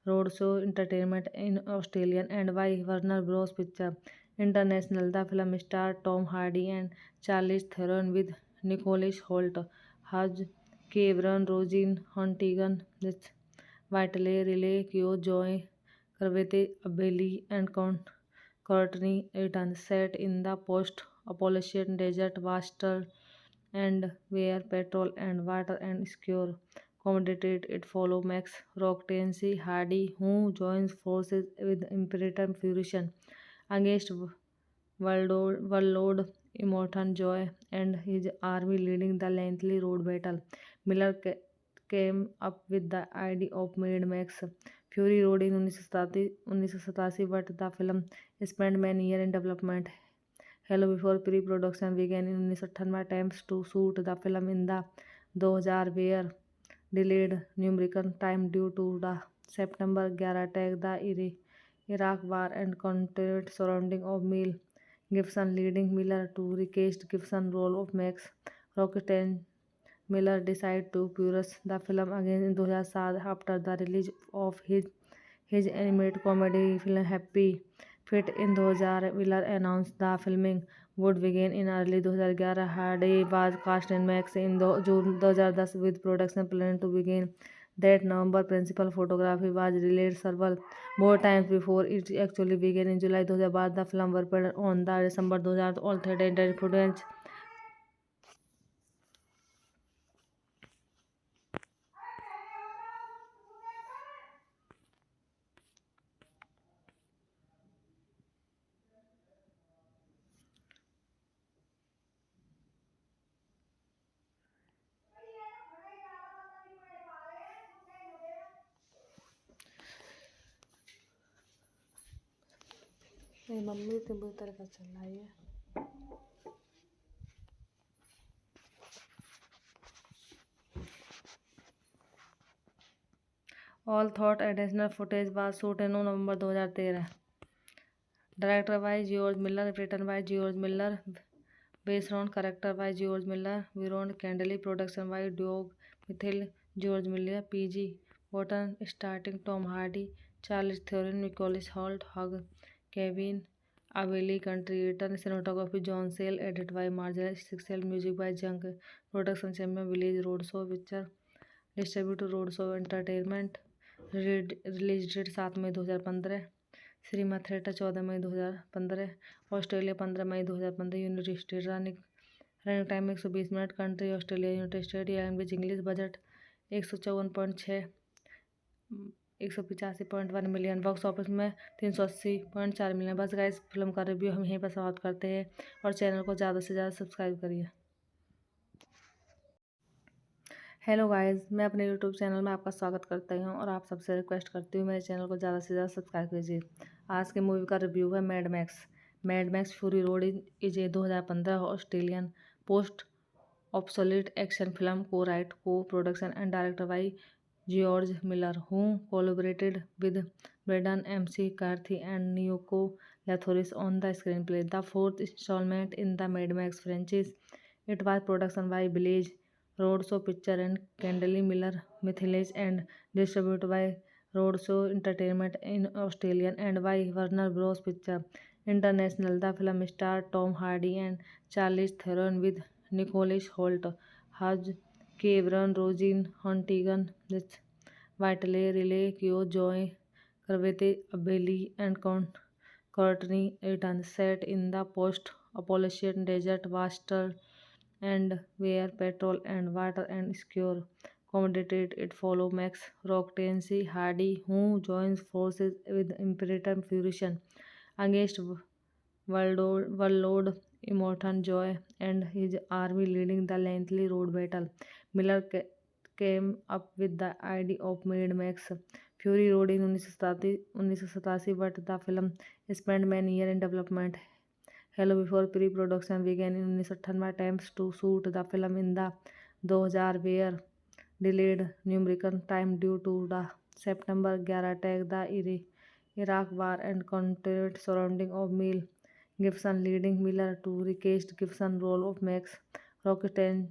Roadshow Entertainment in Australia and by Warner Bros. Picture International. The film starred Tom Hardy and Charlize Theron with Nicholas Hoult, Hugh Cameron, Roisin Huntington, Whiteley, Riley Keough, Joy Carvete, Abilene, and Courtney Eaton, set in the post-apocalyptic desert wasteland and where petrol and water and secure commodities. It follows Max Rocktansey Hardy, who joins forces with Imperator Fusion against Warlord Immortan Joy and his army leading the lengthy road battle. Miller came up with the idea of Mad Max Fury Road in 1987, but the film spent many years in development. Hello before pre-production began in 1998, attempts to shoot the film in the 2000 were delayed numerous times due to the September 11 attack, the Iraq War, and continued surrounding of Mel Gibson, leading Miller to recast Gibson's role of Max Rocksteady. Miller decided to pursue the film again in 2007 after the release of his animated comedy film Happy Feet in 2000. Miller announced the filming would begin in early 2011. Hardy was cast in Max in June 2010 with production planned to begin that November. Principal photography was released several more times before it actually began in July 2012. The film was premiered on the December 2000 all theater internet footage. मेरी mummy तो बुरी तरह का चल रहा है। All thought additional footage was shoot in November 2013। Director by George Miller, written by George Miller, based on character by George Miller, Viron Candeli, production by Doug Michael, George Miller, PG Wharton, starring Tom Hardy, Charlize Theron, Nicholas Hoult, Hugh Kevin, Abilene Country-Eaton, cinematography John Sayles, edited by Marcel Sixel, music by Junk, production champion Village Roadshow Picture, distributed Roadshow Entertainment, release date 7 May 2015, cinema theatre 14 May 2015, Australia 15 May 2015, United state running time 120 minute, country Australia, United state, language English, budget 154.6 185.1 million, box office में 380.4 million. बस guys film का review हम यहीं पर समाप्त करते हैं और चैनल को ज़्यादा से ज़्यादा सब्सक्राइब करिए। हेलो गाइस, मैं अपने यूट्यूब चैनल में आपका स्वागत करता हूं और आप सबसे रिक्वेस्ट करती हूँ मेरे चैनल को ज़्यादा से ज़्यादा सब्सक्राइब कीजिए। आज के मूवी का रिव्यू है mad max fury road is a 2015 Australian post obsolete action film co write co production and director by George Miller, who collaborated with Braden MC Carthy and Nyoko Lathoris on the screenplay. The fourth installment in the Mad Max franchise. It was produced by Village Roadshow Picture and Kendall Miller Mythilage and distributed by Roadshow Entertainment in Australia and by Warner Bros. Picture International. The film starred Tom Hardy and Charlize Theron with Nicholas Hoult, Hugh Cameron, Roisin Huntington, Whiteley, Riley Keough, Joy Cravath, Bailey, and Courtney Eaton, set in the post-apocalyptic desert wasteland and where petrol and water and secure commodities. It follows Max Rockency Hardy, who joins forces with Imperator Fusion against Warlord Immortan Joy and his army leading the lengthy road battle. Miller came up with the idea of Mad Max Fury Road in 1987, but the film spent many years in development. Hello before pre-production began in 1998 attempts to shoot the film in the 2000 were delayed numerous times due to the September 11 attack, the Iraq War, and content surrounding of Mel Gibson, leading Miller to recast Gibson's role of Max Rocksteady.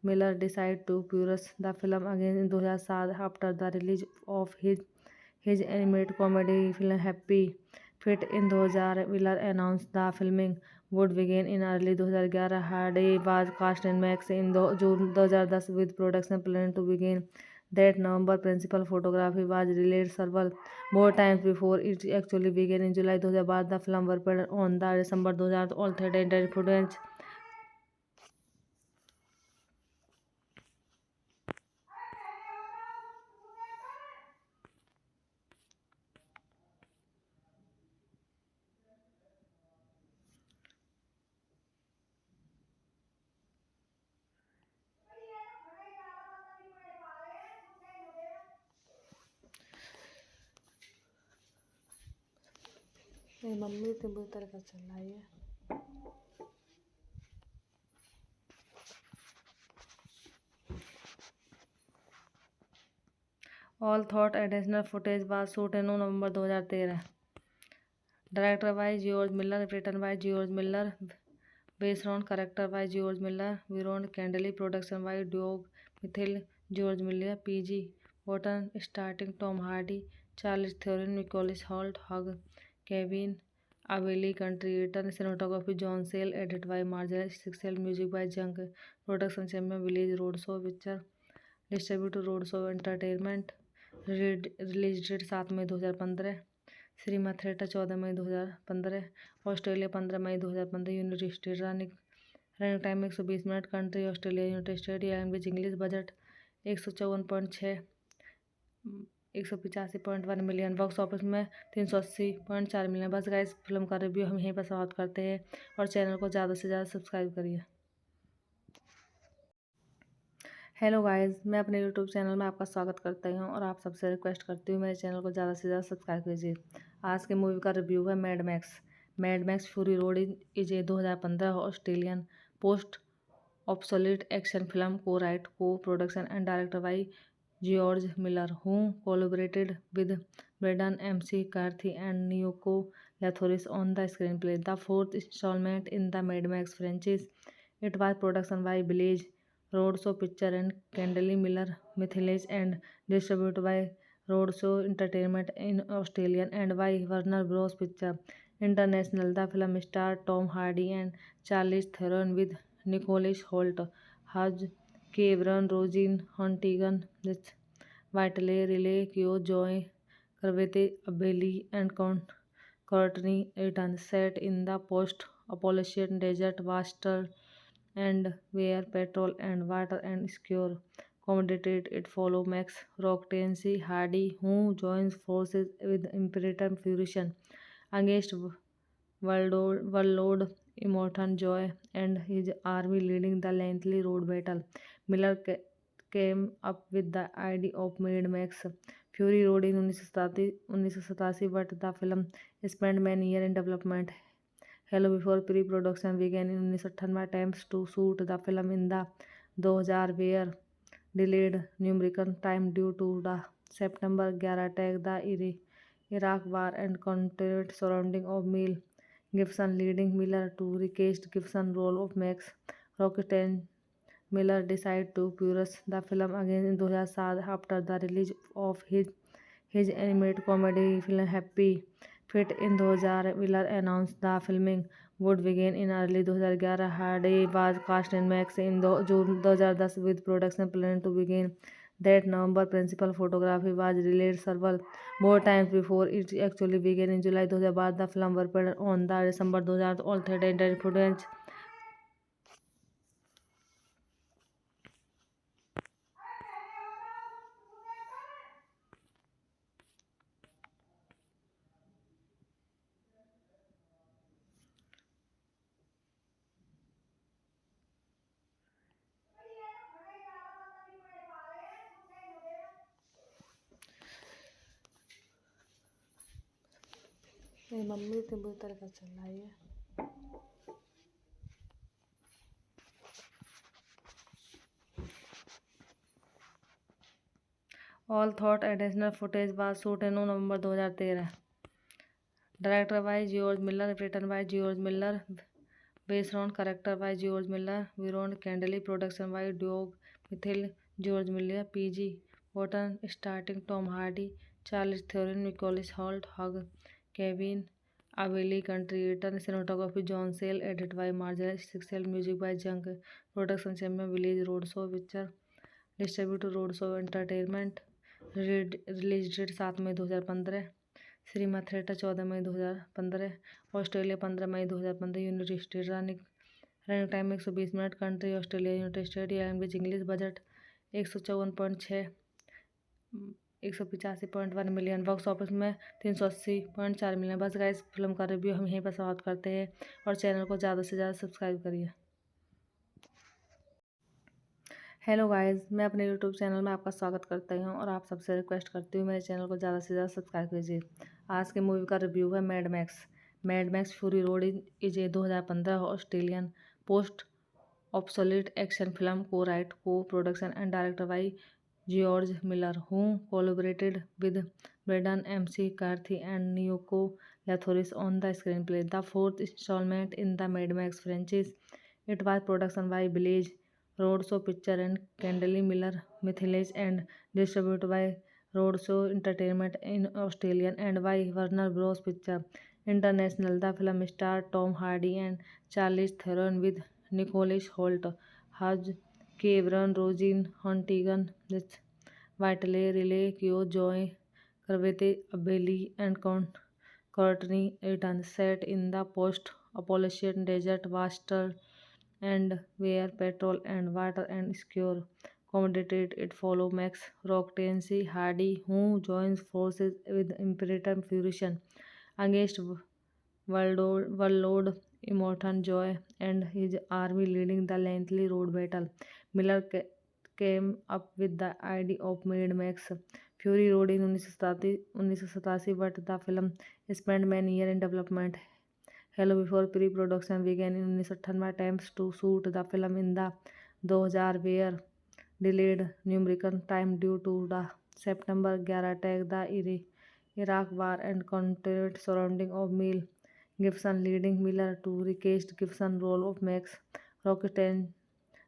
Miller decided to pursue the film again in 2007 after the release of his animated comedy film Happy Feet in 2000. Miller announced the filming would begin in early 2011. Hardy was cast in Max in June 2010 with production planned to begin that November. Principal photography was released several more times before it actually began in July 2012. The film was premiered on the December 2000 all theater intended footage. Mummy तो बुरी तरह का चल रहा है। All thought additional footage was shot in November 2013. Directed by George Miller, written by George Miller, based on character by George Miller, Viron Kendall, production by Doug Mithil, George Miller, PG, Wharton, starting Tom Hardy, Charles Theron, Nicholas Hoult, Hugh Kevin, Abilene Country Eaton, cinematography John Sale, edited by Marcel Sixel, music by Junk, production champion Village Roadshow Picture, distributed Roadshow Entertainment, release date 7 May 2015, cinema theatre 14 May 2015, Australia 15 May 2015, United state running time 120 minute, country Australia, United state, language English, budget 154.6 185.1 million, box office में 380.4 million. बस guys film का review हम यहीं पर समाप्त करते हैं और चैनल को ज़्यादा से ज़्यादा सब्सक्राइब करिए। हेलो गाइस, मैं अपने यूट्यूब चैनल में आपका स्वागत करता हूं और आप सबसे रिक्वेस्ट करती हूँ मेरे चैनल को ज़्यादा से ज़्यादा सब्सक्राइब कीजिए। आज के मूवी का रिव्यू है mad max fury road is a 2015 Australian post obsolete action film co write co production and director by George Miller, who collaborated with Brendan MC Carthy and Nyoko Lathoris on the screenplay. The fourth installment in the Mad Max franchise. It was produced by Village Roadshow Picture and Kendall Miller Mythilage and distributed by Roadshow Entertainment in Australia and by Warner Bros. Picture International. The film starred Tom Hardy and Charlize Theron with Nicholas Hoult, Hugh Cameron, Roisin Huntington, Whiteley, Riley Keough, Joy Cravath, Bailey, and Courtney Eaton, set in the post-apocalyptic desert wasteland and where petrol and water and secure commodities. It follows Max Rockency Hardy, who joins forces with Imperator Fusion against Warlord Immortan Joy and his army leading the lengthy road battle. Miller came up with the idea of Mad Max Fury Road in 1987, but the film spent many years in development. Hello before pre-production began in 1998 attempts to shoot the film in the 2000 were delayed numerical time due to the September 11 attack, the Iraq War, and continued surrounding of Mel Gibson, leading Miller to recast Gibson role of Max Rocksteady. Miller decided to produce the film again in 2007 after the release of his animated comedy film Happy Feet in 2000. Miller announced the filming would begin in early 2011. Hardy was cast in Max in June 2010 with production planned to begin that November. Principal photography was released several more times before it actually began in July 2012. The film was premiered on the December 2000 all theater internet footage. मेरी mummy तो बुरी तरह का चल रहा है। All thought additional footage was shot in November 2013. Directed by George Miller, written by George Miller, based on character by George Miller, Viron Candley, production by Doug Mithil, George Miller, PG, Wharton, starting Tom Hardy, Charles Theron, Nicholas Hoult, Hugh, Kevin, Abilene, contributor, cinematography John Sayles, edited by Marcel Sixel, music by Junk, production champion Village Roadshow Picture, distributed Roadshow Entertainment, release date 7 May 2015, cinema theatre 14 May 2015, Australia 15 May 2015, United state running time 120 minute, country Australia, United state, language English, budget 154.6 185.1 million, box office में 380.4 million. बस guys film का review हम यहीं पर समाप्त करते हैं और चैनल को ज़्यादा से ज़्यादा सब्सक्राइब करिए। हेलो गाइस, मैं अपने यूट्यूब चैनल में आपका स्वागत करता हूं और आप सबसे रिक्वेस्ट करती हूँ मेरे चैनल को ज़्यादा से ज़्यादा सब्सक्राइब कीजिए। आज के मूवी का रिव्यू है mad max fury road is a 2015 Australian post obsolete action film co write co production and director by George Miller who collaborated with Brendan MC Karthi and Nico Lathouris on the screen play. The fourth instalment in the Mad Max franchise. It was production by Village Roadshow Picture and Candley Miller Mythilage and distributed by Roadshow Entertainment in Australia and by Warner Bros. Picture International. The film starred Tom Hardy and Charlize Theron with Nicholas Hoult, Hugh Cameron, Roisin Huntington, Whitley Riley Keough, Joy Carvete, Abilene, and Courtney Eaton. Set in the post-apocalyptic desert wasteland and where petrol and water and secure commodities. It follows Max Rocktansey Hardy, who joins forces with Imperator Fusion against Warlord Immortan Joy and his army, leading the lengthy road battle. Miller came up with the idea of Mad Max Fury Road in 1987, but the film spent many years in development. Hello before pre-production began in 1998 attempts to shoot the film in the 2000 were delayed numerous time due to the September 11 attack, the Iraq War, and continued surrounding of Mel Gibson, leading Miller to recast Gibson role of Max Rocksteady.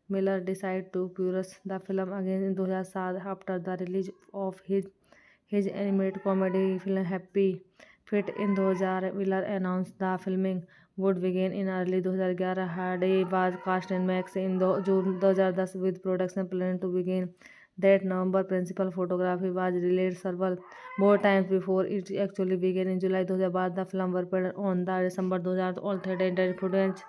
Miller decided to produce the film again in 2007 after the release of his animated comedy film Happy Feet in 2000. Miller announced the filming would begin in early 2011. Hardy was cast in Max in June 2010 with production planned to begin that November. Principal photography was released several more times before it actually began in July 2012. The film was premiered on the December 2000 all theater internet footage.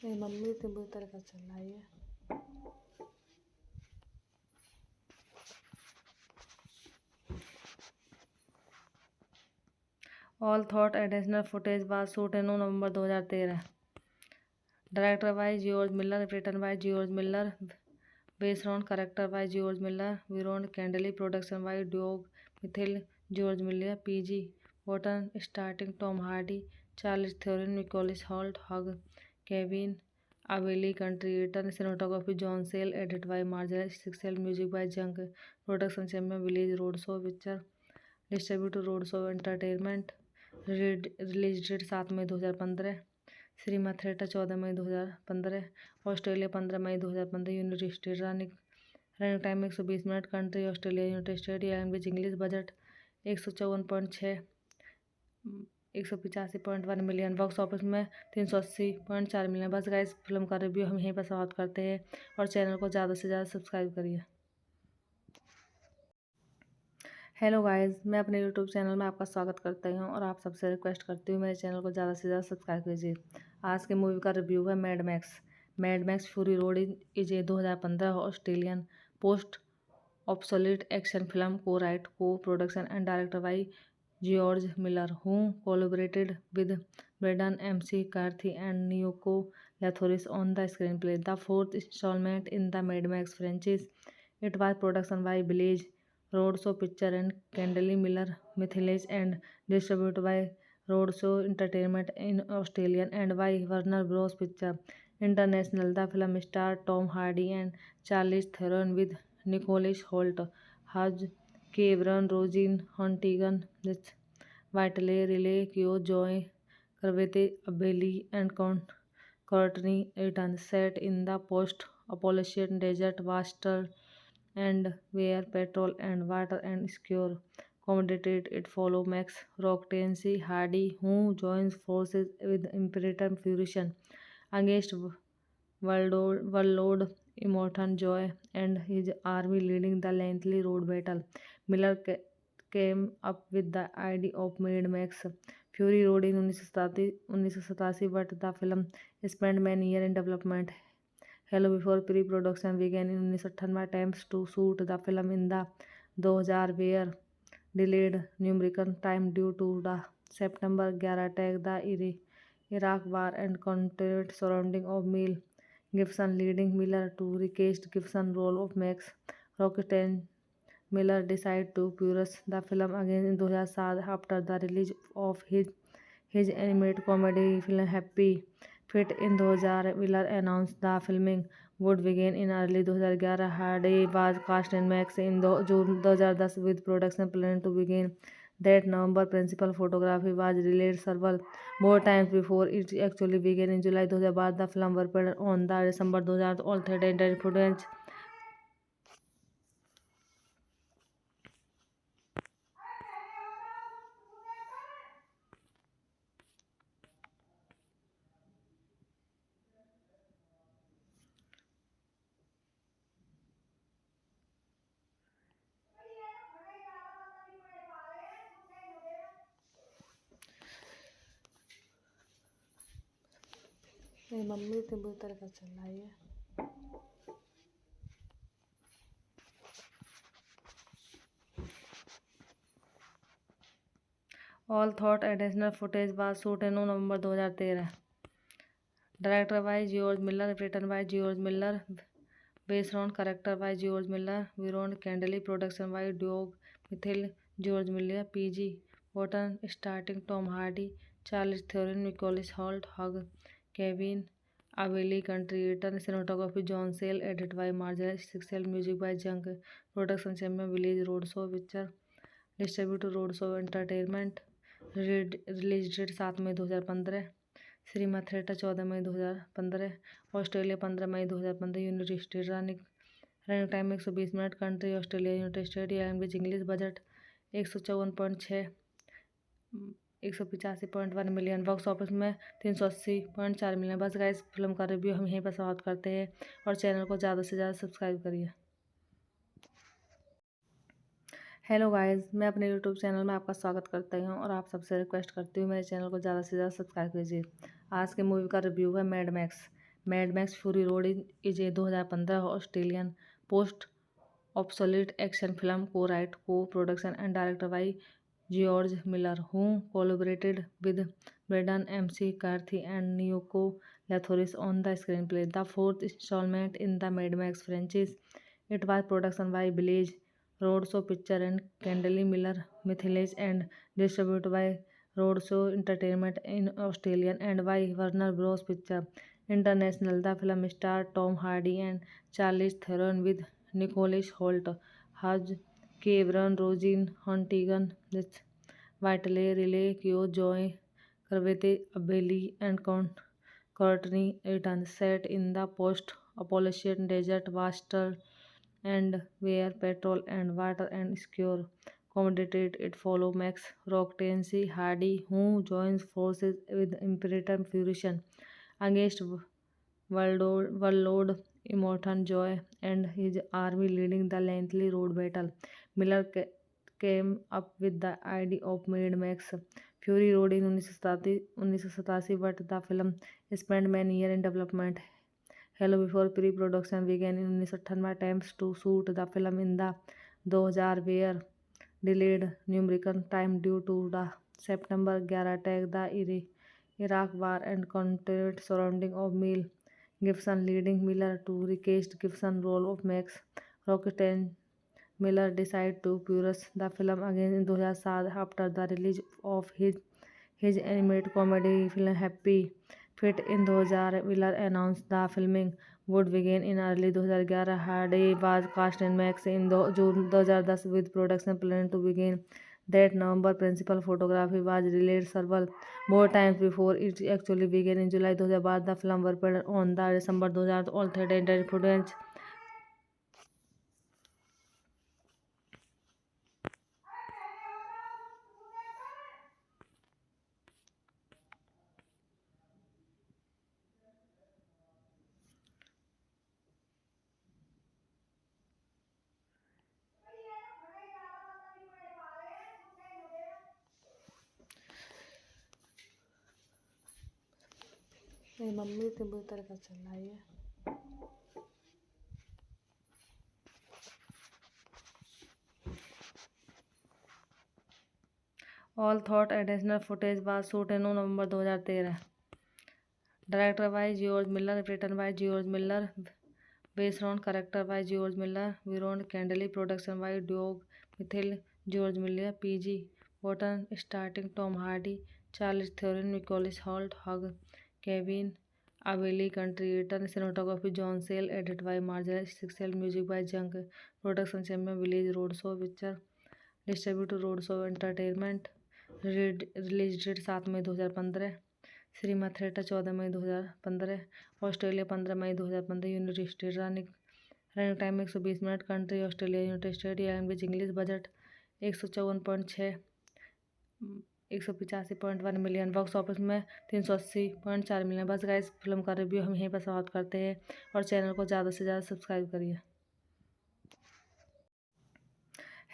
मेरी mummy तो बुरी तरह का चल रहा है। All thought additional footage was shot in November 2013. Director by George Miller, written by George Miller, based on character by George Miller, Viron Candley, production by Doug Mithil, George Miller, PG, Wharton, starting Tom Hardy, Charles Theron, Nicholas Hoult, Hugh, Kevin, Aveli, country written, cinematography John Sayles, edited by Marcel Sixel, music by Junk, production champion Village Roadshow Picture, distributor Roadshow Entertainment, release date 7 May 2015, cinema theatre 14 May 2015, Australia 15 May 2015, United state running time 120 minute, country Australia, United state, language English, budget 154.6, 185.1 million, box office में 380.4 million. बस guys film का review हम यहीं पर समाप्त करते हैं और चैनल को ज़्यादा से ज़्यादा सब्सक्राइब करिए। हेलो गाइस, मैं अपने यूट्यूब चैनल में आपका स्वागत करता हूं और आप सबसे रिक्वेस्ट करती हूँ मेरे चैनल को ज़्यादा से ज़्यादा सब्सक्राइब कीजिए। आज के मूवी का रिव्यू है mad max fury road is a 2015 Australian post obsolete action film co write co production and director by George Miller who collaborated with Brendan MC Carthy and Nico Lathouris on the screen play. The fourth instalment in the Mad Max franchise. It was production by Village Roadshow Picture and Candley Miller Mythilage and distributed by Roadshow Entertainment in Australia and by Warner Bros. Picture International. The film starred Tom Hardy and Charlize Theron with Nicholas Hoult, Hugh Cameron, Roisin Huntington, Whiteley, Riley Keough, Joy Carvete, Abeli, and Courtney Eaton. Set in the post-apocalyptic desert wasteland and where petrol and water and secure commodities. It follows Max Rockency Hardy, who joins forces with Imperator Fusion against Warlord Immortan Joy and his army, leading the lengthy road battle. Miller came up with the idea of Mad Max Fury Road in 1987, but the film spent many years in development. Hello before pre-production began in 1998 attempts to shoot the film in the 2000 were delayed numerous times due to the September 11 attack, the Iraq War, and content surrounding of Mel Gibson, leading Miller to recast Gibson's role of Max Rocksteady. Miller decided to pursue the film again in 2007 after the release of his animated comedy film Happy Feet in 2000. Miller announced the filming would begin in early 2011. Hardy was cast in Max in June 2010 with production planned to begin that November. Principal photography was released several more times before it actually began in July 2012. The film was premiered on the December 2000 all theater internet footage. मेरी mummy तो बुरी तरह का चल रही है। All thought additional footage was shot in November 2013. Director by George Miller, written by George Miller, based on character by George Miller, Viron Candley, production by Doug Mithil, George Miller, PG, Wharton, starting Tom Hardy, Charles Theron, Nicholas Hoult, Hugh, Kevin, Aveli, country written, cinematography John Sayles, edited by Marcel Sixel, music by Junk, production champion Village Roadshow Picture, distributor Roadshow Entertainment, release date 7 May 2015, cinema theatre 14 May 2015, Australia 15 May 2015, United state running time 120 minute, country Australia, United state, language English, budget 154.6, 185.1 million, box office में 380.4 million. बस guys film का review हम यहीं पर समाप्त करते हैं और चैनल को ज़्यादा से ज़्यादा सब्सक्राइब करिए। हेलो गाइस, मैं अपने यूट्यूब चैनल में आपका स्वागत करता हूं और आप सबसे रिक्वेस्ट करती हूँ मेरे चैनल को ज़्यादा से ज़्यादा सब्सक्राइब कीजिए। आज के मूवी का रिव्यू है mad max fury road is a 2015 Australian post obsolete action film co write co production and director by George Miller, who collaborated with Braden MC Carthy and Nyoko Lathoris on the screenplay. The fourth installment in the Mad Max franchise. It was produced by Village Roadshow Picture and Kendall Miller Mythilage and distributed by Roadshow Entertainment in Australia and by Warner Bros. Picture International. The film starred Tom Hardy and Charlize Theron with Nicholas Hoult, Hugh Cameron, Roisin Huntington, Whiteley, Riley Keough, Joy Cravath, Bailey, and Courtney Eaton, set in the post-apocalyptic desert wasteland and where petrol and water and secure commodities. It follows Max Rockency Hardy, who joins forces with Imperator Fusion against Warlord Immortan Joy and his army leading the lengthy road battle. Miller came up with the idea of Mad Max Fury Road in 1987, but the film spent many years in development. Hello before pre-production began in 1998 attempts to shoot the film in the 2000 were delayed numerous times due to the September 11 attack, the Iraq War, and content surrounding of Mel Gibson, leading Miller to recast Gibson's role of Max Rocketen. Miller decided to pursue the film again in 2007 after the release of his animated comedy film Happy Feet in 2000. Miller announced the filming would begin in early 2011. Hardy was cast in Max in June 2010 with production planned to begin that November. Principal photography was released several more times before it actually began in July 2012. The film was premiered on the December 2000 alternate internet footage. मेरी mummy तो बुरी तरह का चल रहा है। All thought additional footage was shot in November 2013. Directed by George Miller, written by George Miller, based on character by George Miller, Viron Kendall, production by Doug Mithil, George Miller, PG, Button, starting Tom Hardy, Charles Theron, Nicholas Hoult, Hugh Kevin, Abilene Country Eaton, cinematography John Sale, edited by Marcel Sixel, music by Junk, production champion Village Roadshow Picture, distributed Roadshow Entertainment, release date 7 May 2015, cinema theatre 14 May 2015, Australia 15 May 2015, United state running time 120 minute, country Australia, United state, language English, budget 154.6 185.1 million, box office में 380.4 million. बस guys film का review हम यहीं पर समाप्त करते हैं और चैनल को ज़्यादा से ज़्यादा सब्सक्राइब करिए।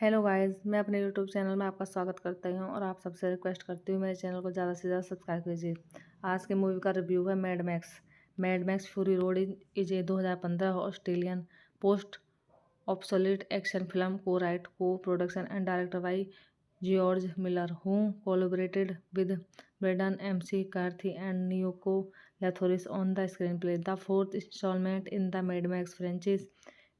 हेलो गाइस, मैं अपने यूट्यूब चैनल में आपका स्वागत करता हूं और आप सबसे रिक्वेस्ट करती हूँ मेरे चैनल को ज़्यादा से ज़्यादा सब्सक्राइब कीजिए। आज के मूवी का रिव्यू है mad max fury road is a 2015 Australian post obsolete action film co write co production and director by George Miller, who collaborated with Brendan MC Carthy and Nyoko Lathoris on the screenplay. The fourth installment in the Mad Max franchise.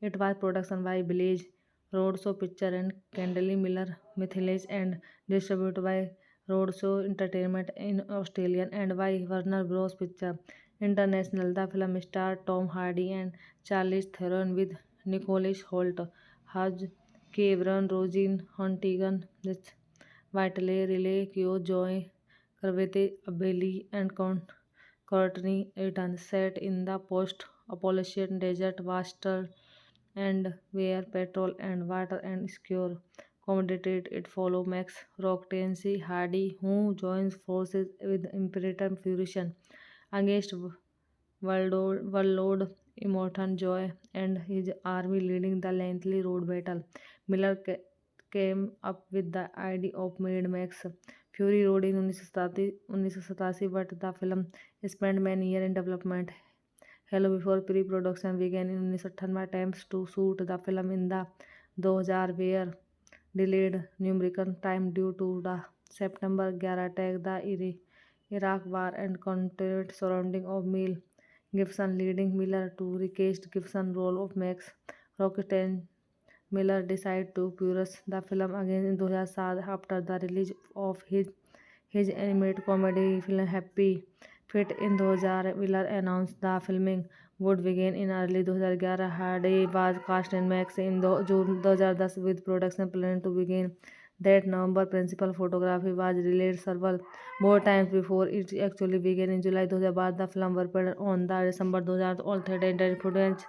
It was produced by Village Roadshow Picture and Kendall Miller Mythilage and distributed by Roadshow Entertainment in Australia and by Warner Bros. Picture International. The film starred Tom Hardy and Charlize Theron with Nicholas Hoult, Hugh Cameron, Roisin Huntington, Whiteley, Riley Keough, Joy Cravath, Bailey, and Courtney Eaton, set in the post-apocalyptic desert wasteland and where petrol and water and secure commodities. It follows Max Rockency Hardy, who joins forces with Imperator Fusion against Warlord Immortan Joy and his army leading the lengthy road battle. Miller came up with the idea of Mad Max Fury Road in 1987, but the film spent many years in development. Hello before pre-production began in 1998 attempts to shoot the film in the 2000 were delayed numerical time due to the September 11 attack, the Iraq War, and continued surrounding of Mel Gibson, leading Miller to recast Gibson role of Max Rocksteady. Miller decided to produce the film again in 2007 after the release of his animated comedy film Happy Feet in 2000. Miller announced the filming would begin in early 2011. Hardy was cast in Max in June 2010 with production planned to begin that November. Principal photography was released several more times before it actually began in July 2012. The film was on the December 2000 alternate internet footage.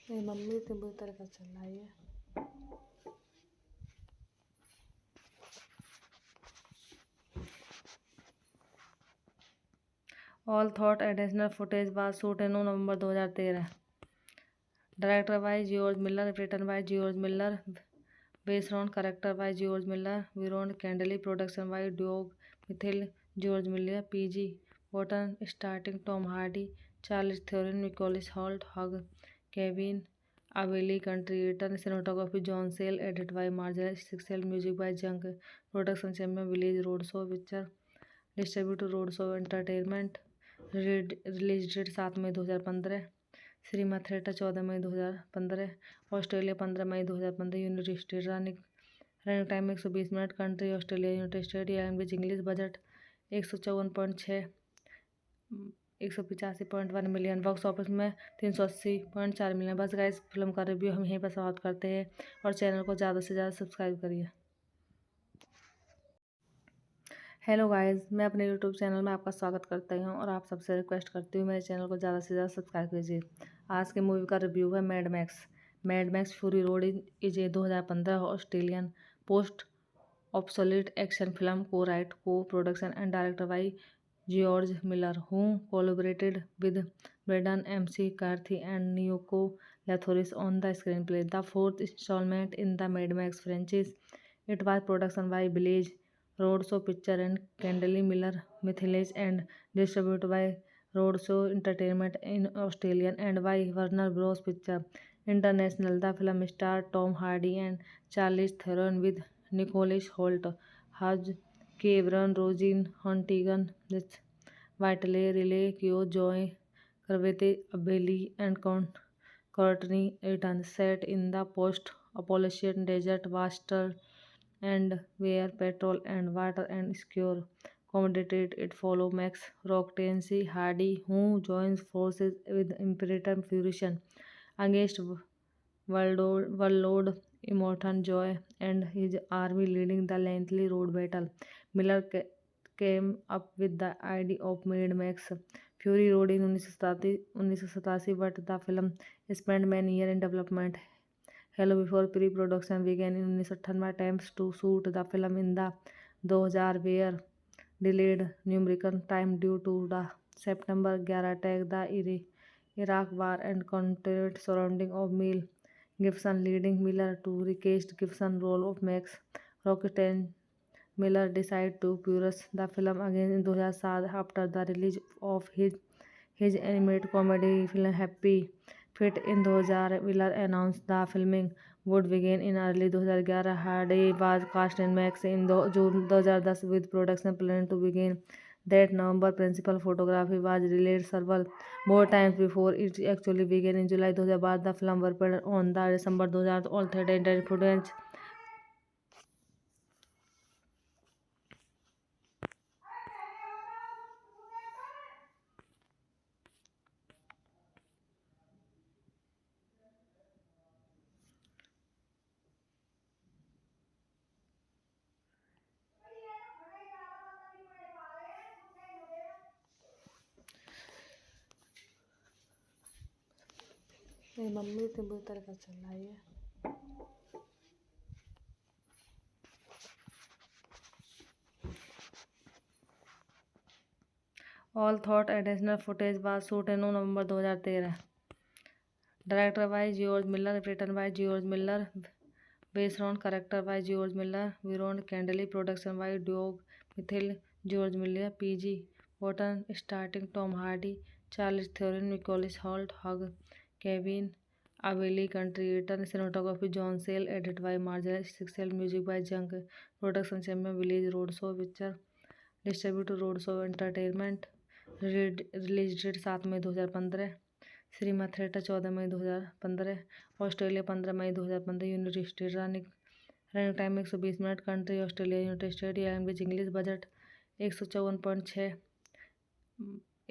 मेरी mummy तो बुरी तरह का चल रहा है। All thought additional footage was shot in November 2013. Directed by George Miller, written by George Miller, based on character by George Miller, Viron Candley, production by Doug Mithil, George Miller, PG Wharton, starting Tom Hardy, Charles Theron, Nicholas Hoult, Hugh, Kevin Aveli, contributor, cinematography John Sayles, edited by Marcel Sixel, music by Junk, production champion Village Roadshow Picture, distributor Roadshow Entertainment, release date 7 May 2015, cinema theatre 14 May 2015, Australia 15 May 2015, United state running time 120 minute, country Australia, United state, language English, budget 154.6 185.1 million, box office में 380.4 million. बस guys film का review हम यहीं पर समाप्त करते हैं और चैनल को ज़्यादा से ज़्यादा सब्सक्राइब करिए। हेलो गाइस, मैं अपने यूट्यूब चैनल में आपका स्वागत करता हूं और आप सबसे रिक्वेस्ट करती हूँ मेरे चैनल को ज़्यादा से ज़्यादा सब्सक्राइब कीजिए। आज के मूवी का रिव्यू है mad max fury road is a 2015 Australian post obsolete action film co write co production and director by George Miller who collaborated with Brendan MC Karthi and Nico Lathouris on the screen play. The fourth instalment in the Mad Max franchise. It was production by Village Roadshow Picture and Candley Miller Mythilage and distributed by Roadshow Entertainment in Australia and by Warner Bros. Picture International. The film starred Tom Hardy and Charlize Theron with Nicholas Hoult, Hugh Cameron, Roisin Huntington, Whitley Riley Keough, Joy Carvete, Abeli, and Courtney Eaton. Set in the post-apocalyptic desert wasteland and where petrol and water and secure commodities. It follows Max Rocksteady Hardy, who joins forces with Imperator Fusion against Warlord Immortan Joy and his army, leading the lengthy road battle. Miller came up with the idea of Mad Max Fury Road in 1987, but the film spent many years in development. Hello before pre-production began in 1998. Attempts to shoot the film in the 2000 were delayed numerical time due to the September 11 attack, the Iraq War, and continued surrounding of Mel Gibson, leading Miller to recast Gibson role of Max Rocksteady. Miller decided to produce the film again in 2007 after the release of his animated comedy film Happy Feet in 2000. Miller announced the filming would begin in early 2011. Hardy was cast in Max in June 2010 with production planned to begin that November. Principal photography was released several more times before it actually began in July 2012. The film was on the December 2000 alternate internet footage. मेरी mummy तो बुरी तरह का चल रहा है। All thought additional footage was shot in November 2013. Director by George Miller, written by George Miller, based on character by George Miller, Viron Candley, production by Doug Mithil, George Miller, PG Wharton, starting Tom Hardy, Charlize Theron, Nicholas Hoult, Hugh Kevin, Abilene Country Eaton, cinematography John Sayles, edited by Marcel Sixel, music by Junk, production champion Village Roadshow Picture, distributed Roadshow Entertainment, release date 7 May 2015, cinema theatre 14 May 2015, Australia 15 May 2015, United state running time 120 minute, country Australia, United state, language English, budget 154.6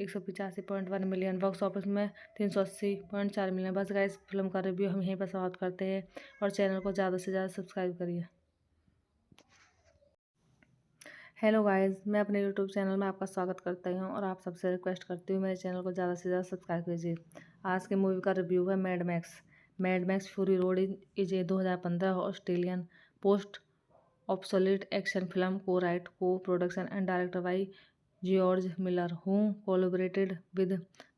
185.1 million, box office में 380.4 million. बस guys film का review हम यहीं पर समाप्त करते हैं और चैनल को ज़्यादा से ज़्यादा सब्सक्राइब करिए। हेलो गाइस, मैं अपने यूट्यूब चैनल में आपका स्वागत करता हूं और आप सबसे रिक्वेस्ट करती हूँ मेरे चैनल को ज़्यादा से ज़्यादा सब्सक्राइब कीजिए। आज की मूवी का रिव्यू है mad max fury road is a 2015 Australian post obsolete action film co write co production and director by George Miller who collaborated with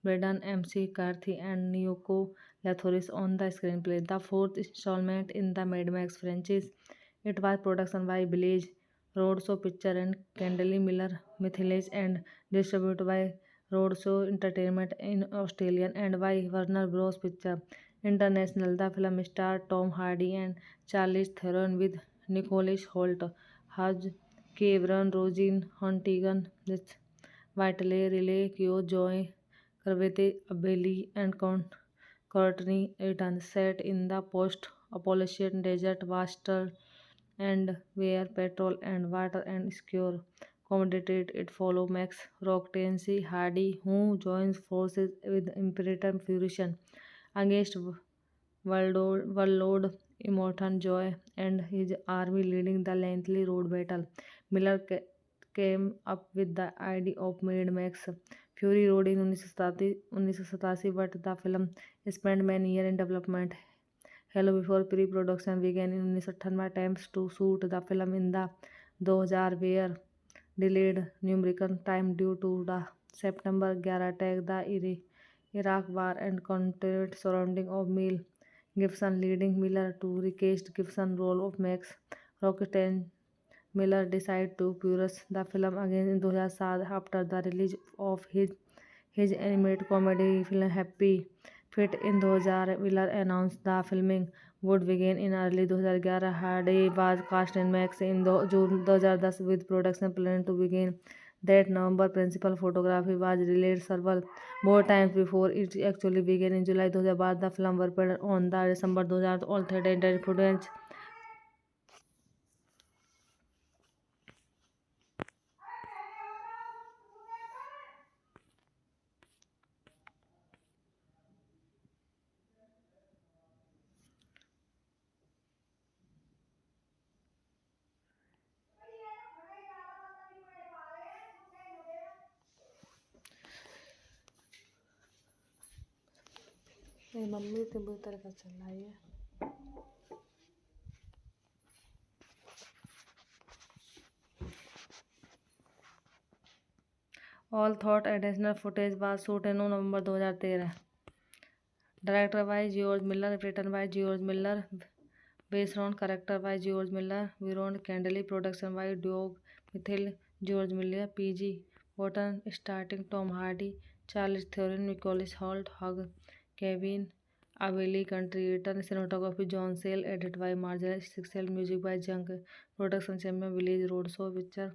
Brendan MC Carthy and Nico Lathoris on the screenplay. The fourth installment in the Mad Max franchise. It was produced by Village Roadshow Picture and Candley Miller Mithelis and distributed by Roadshow Entertainment in Australia and by Warner Bros. Picture International. The film stars Tom Hardy and Charlize Theron with Nicholas Hoult, Hugh Kevin, Roisin Huntington, Whiteley, Riley Keough, Joy Cravate, Abilene, and Courtney Eaton, set in the post-apocalyptic desert wasteland and where petrol and water and scarce commodities. It follows Max Rocktansey Hardy, who joins forces with Imperator Fusion against Warlord Immortan Joy and his army, leading the lengthy road battle. Miller came up with the idea of Mad Max Fury Road in 1987, but the film spent many years in development. Hello before pre-production began in 1998, attempts to shoot the film in the 2000 were delayed numerous times due to the September 11 attack, the Iraq War, and content surrounding of Mel Gibson, leading Miller to recast Gibson's role of Max Rocksteady. Miller decided to pursue the film again in 2007 after the release of his animated comedy film Happy Feet in 2000. Miller announced the filming would begin in early 2011. Hardy was cast in Max in June 2010 with production planned to begin that November. Principal photography was released several more times before it actually began in July 2012. The film was premiered on the December 2000 alternate internet footage. Mummy तो बुरी तरह का चल रहा है। All thought additional footage was shot in November 2013. Director by George Miller, written by George Miller, based on character by George Miller, Viron Candley, production by Doug Mithil, George Miller, PG Wharton, starting Tom Hardy, Charlize Theron, Nicholas Hoult, Hugh Kevin, Abilene Country Eaton, cinematography John Sayles, edited by Marcel Sixel, music by Junk, production champion Village Roadshow Picture,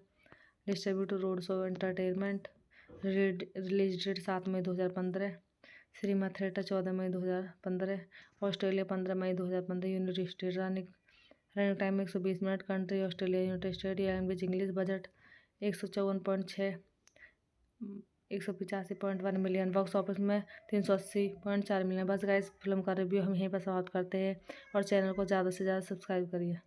distributed Roadshow Entertainment, release date 7 May 2015, cinema theatre 14 May 2015, Australia 15 May 2015, United state running time 120 minute, country Australia, United state, language English, budget 154.6 185.1 million, box office में 380.4 million. बस guys film का review हम यहीं पर समाप्त करते हैं और चैनल को ज़्यादा से ज़्यादा सब्सक्राइब करिए।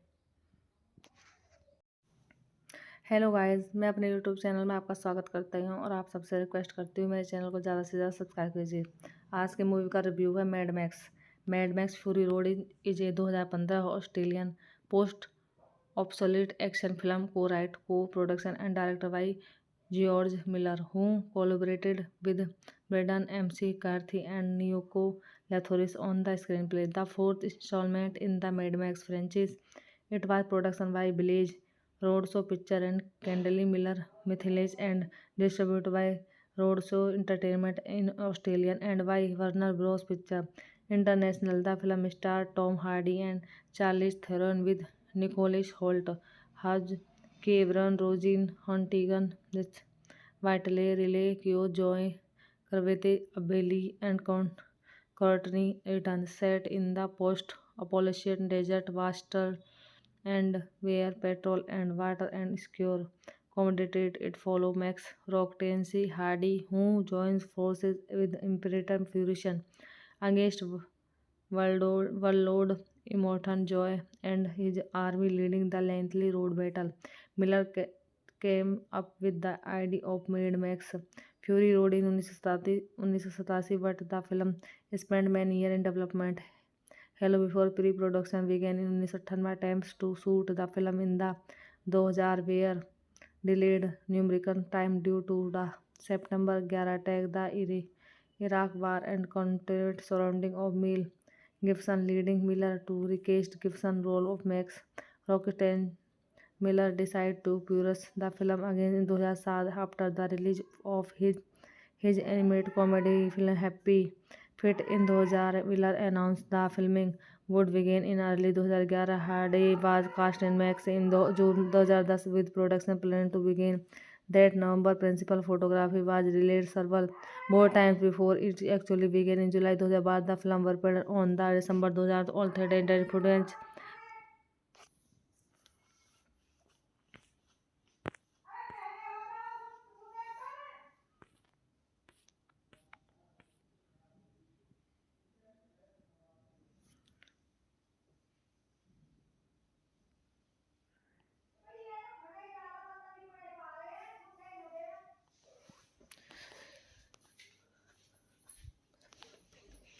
हेलो गाइस, मैं अपने यूट्यूब चैनल में आपका स्वागत करता हूं और आप सबसे रिक्वेस्ट करती हूँ मेरे चैनल को ज़्यादा से ज़्यादा सब्सक्राइब कीजिए। आज की मूवी का रिव्यू है mad max fury road is a 2015 Australian post obsolete action film co write co production and director by George Miller, who collaborated with Braden McCarthy and Nyoko Lathoris on the screenplay. The fourth installment in the Mad Max franchise. It was produced by Village Roadshow Picture and Kendall Miller Mythilage and distributed by Roadshow Entertainment in Australia and by Warner Bros. Picture International. The film starred Tom Hardy and Charlize Theron with Nicholas Hoult, Hugh Cameron, Roisin Huntington, Whiteley, Riley Keough, Joy Carvete, Abeli, and Courtney Eaton, set in the post-apocalyptic desert wasteland and where petrol and water and secure commodities. It follows Max Rocktansey Hardy, who joins forces with Imperator Fusion against Warlord Immortan Joy and his army leading the lengthy road battle. Miller came up with the idea of Mad Max Fury Road in 1987, but the film spent many years in development. Hello before pre-production began in 1998 attempts to shoot the film in the 2000 were delayed numerous times due to the September 11 attack, the Iraq War, and controversy surrounding of Mel Gibson, leading Miller to recast Gibson's role of Max Rocksteady. Miller decided to pursue the film again in 2007 after the release of his animated comedy film Happy Feet in 2000. Miller announced the filming would begin in early 2011. Hardy was cast in Max in June 2010 with production planned to begin that November. Principal photography was released several more times before it actually began in July 2012. The film was premiered on the December 2000 all theater internet footage.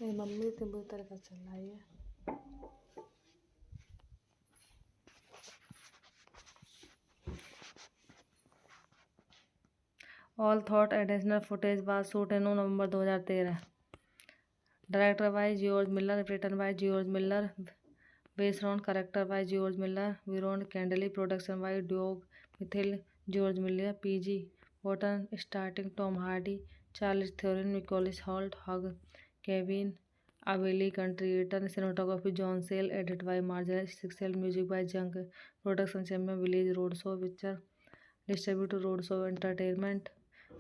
Mummy तो बहुत तरह का चल रहा है। All thought additional footage was shot in November 2013. Directed by George Miller, written by George Miller, based on character by George Miller, Viron Kendall, production by Doug Mithil, George Miller, PG, Button, starting Tom Hardy, Charles Theron, Nicholas Hoult, Hugh, Kevin, Abeli, Country Eaton, cinematography John Sale, edited by Marjane Sixel, music by Junk, production champion Village Roadshow Picture, distributed Roadshow Entertainment,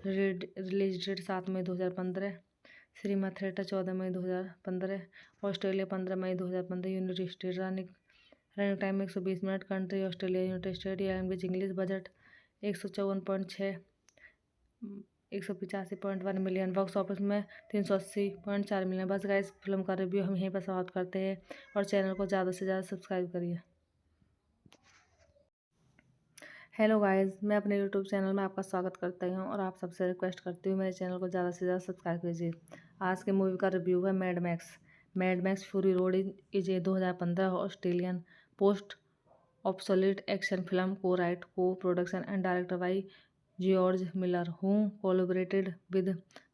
release date 7 May 2015, cinema theatre 14 May 2015, Australia 15 May 2015, United state running time 120 minute, country Australia, United state, language English, budget 154.6 185.1 million, box office में 380.4 million. बस guys film का review हम यहीं पर समाप्त करते हैं और चैनल को ज़्यादा से ज़्यादा सब्सक्राइब करिए। हेलो गाइस, मैं अपने यूट्यूब चैनल में आपका स्वागत करता हूं और आप सबसे रिक्वेस्ट करती हूँ मेरे चैनल को ज़्यादा से ज़्यादा सब्सक्राइब कीजिए। आज के मूवी का रिव्यू है mad max fury road is a 2015 Australian post obsolete action film co write co production and director by George Miller, who collaborated with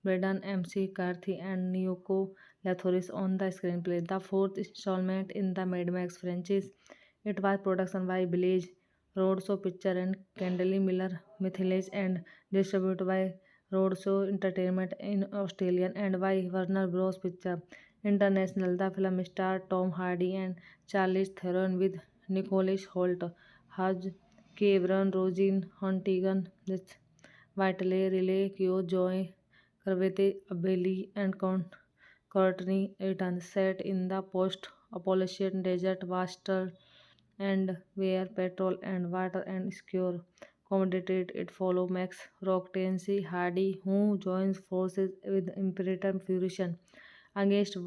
Brendan McCarthy and Nyoko Lathoris on the screenplay. The fourth installment in the Mad Max franchise. It was produced by Village Roadshow Picture and Kendall Miller Mythilage and distributed by Roadshow Entertainment in Australia and by Warner Bros. Picture International. The film starred Tom Hardy and Charlize Theron with Nicholas Hoult, Hugh Cameron, Roisin Huntington, Whiteley, Riley Keough, Joy Carvete, Abeli, and Courtney Eaton, set in the post-apocalyptic desert wasteland and where petrol and water and secure commodities. It follows Max Rocktansey Hardy, who joins forces with Imperator Fusion against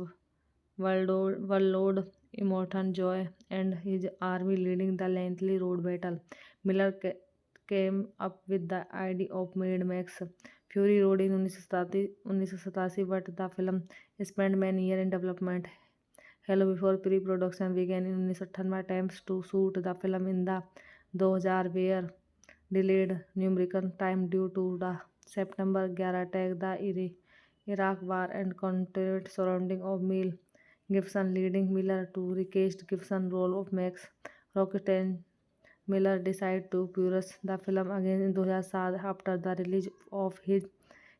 Warlord Immortan Joy and his army leading the lengthy road battle. Miller came up with the idea of Mad Max Fury Road in 1987, but the film spent many years in development. Hello before pre-production began in 1998 attempts to shoot the film in the 2000 were delayed numerical time due to the September 11 attack, the Iraq War, and continued surrounding of Mel Gibson, leading Miller to recast Gibson role of Max Rocksteady. Miller decided to produce the film again in 2007 after the release of his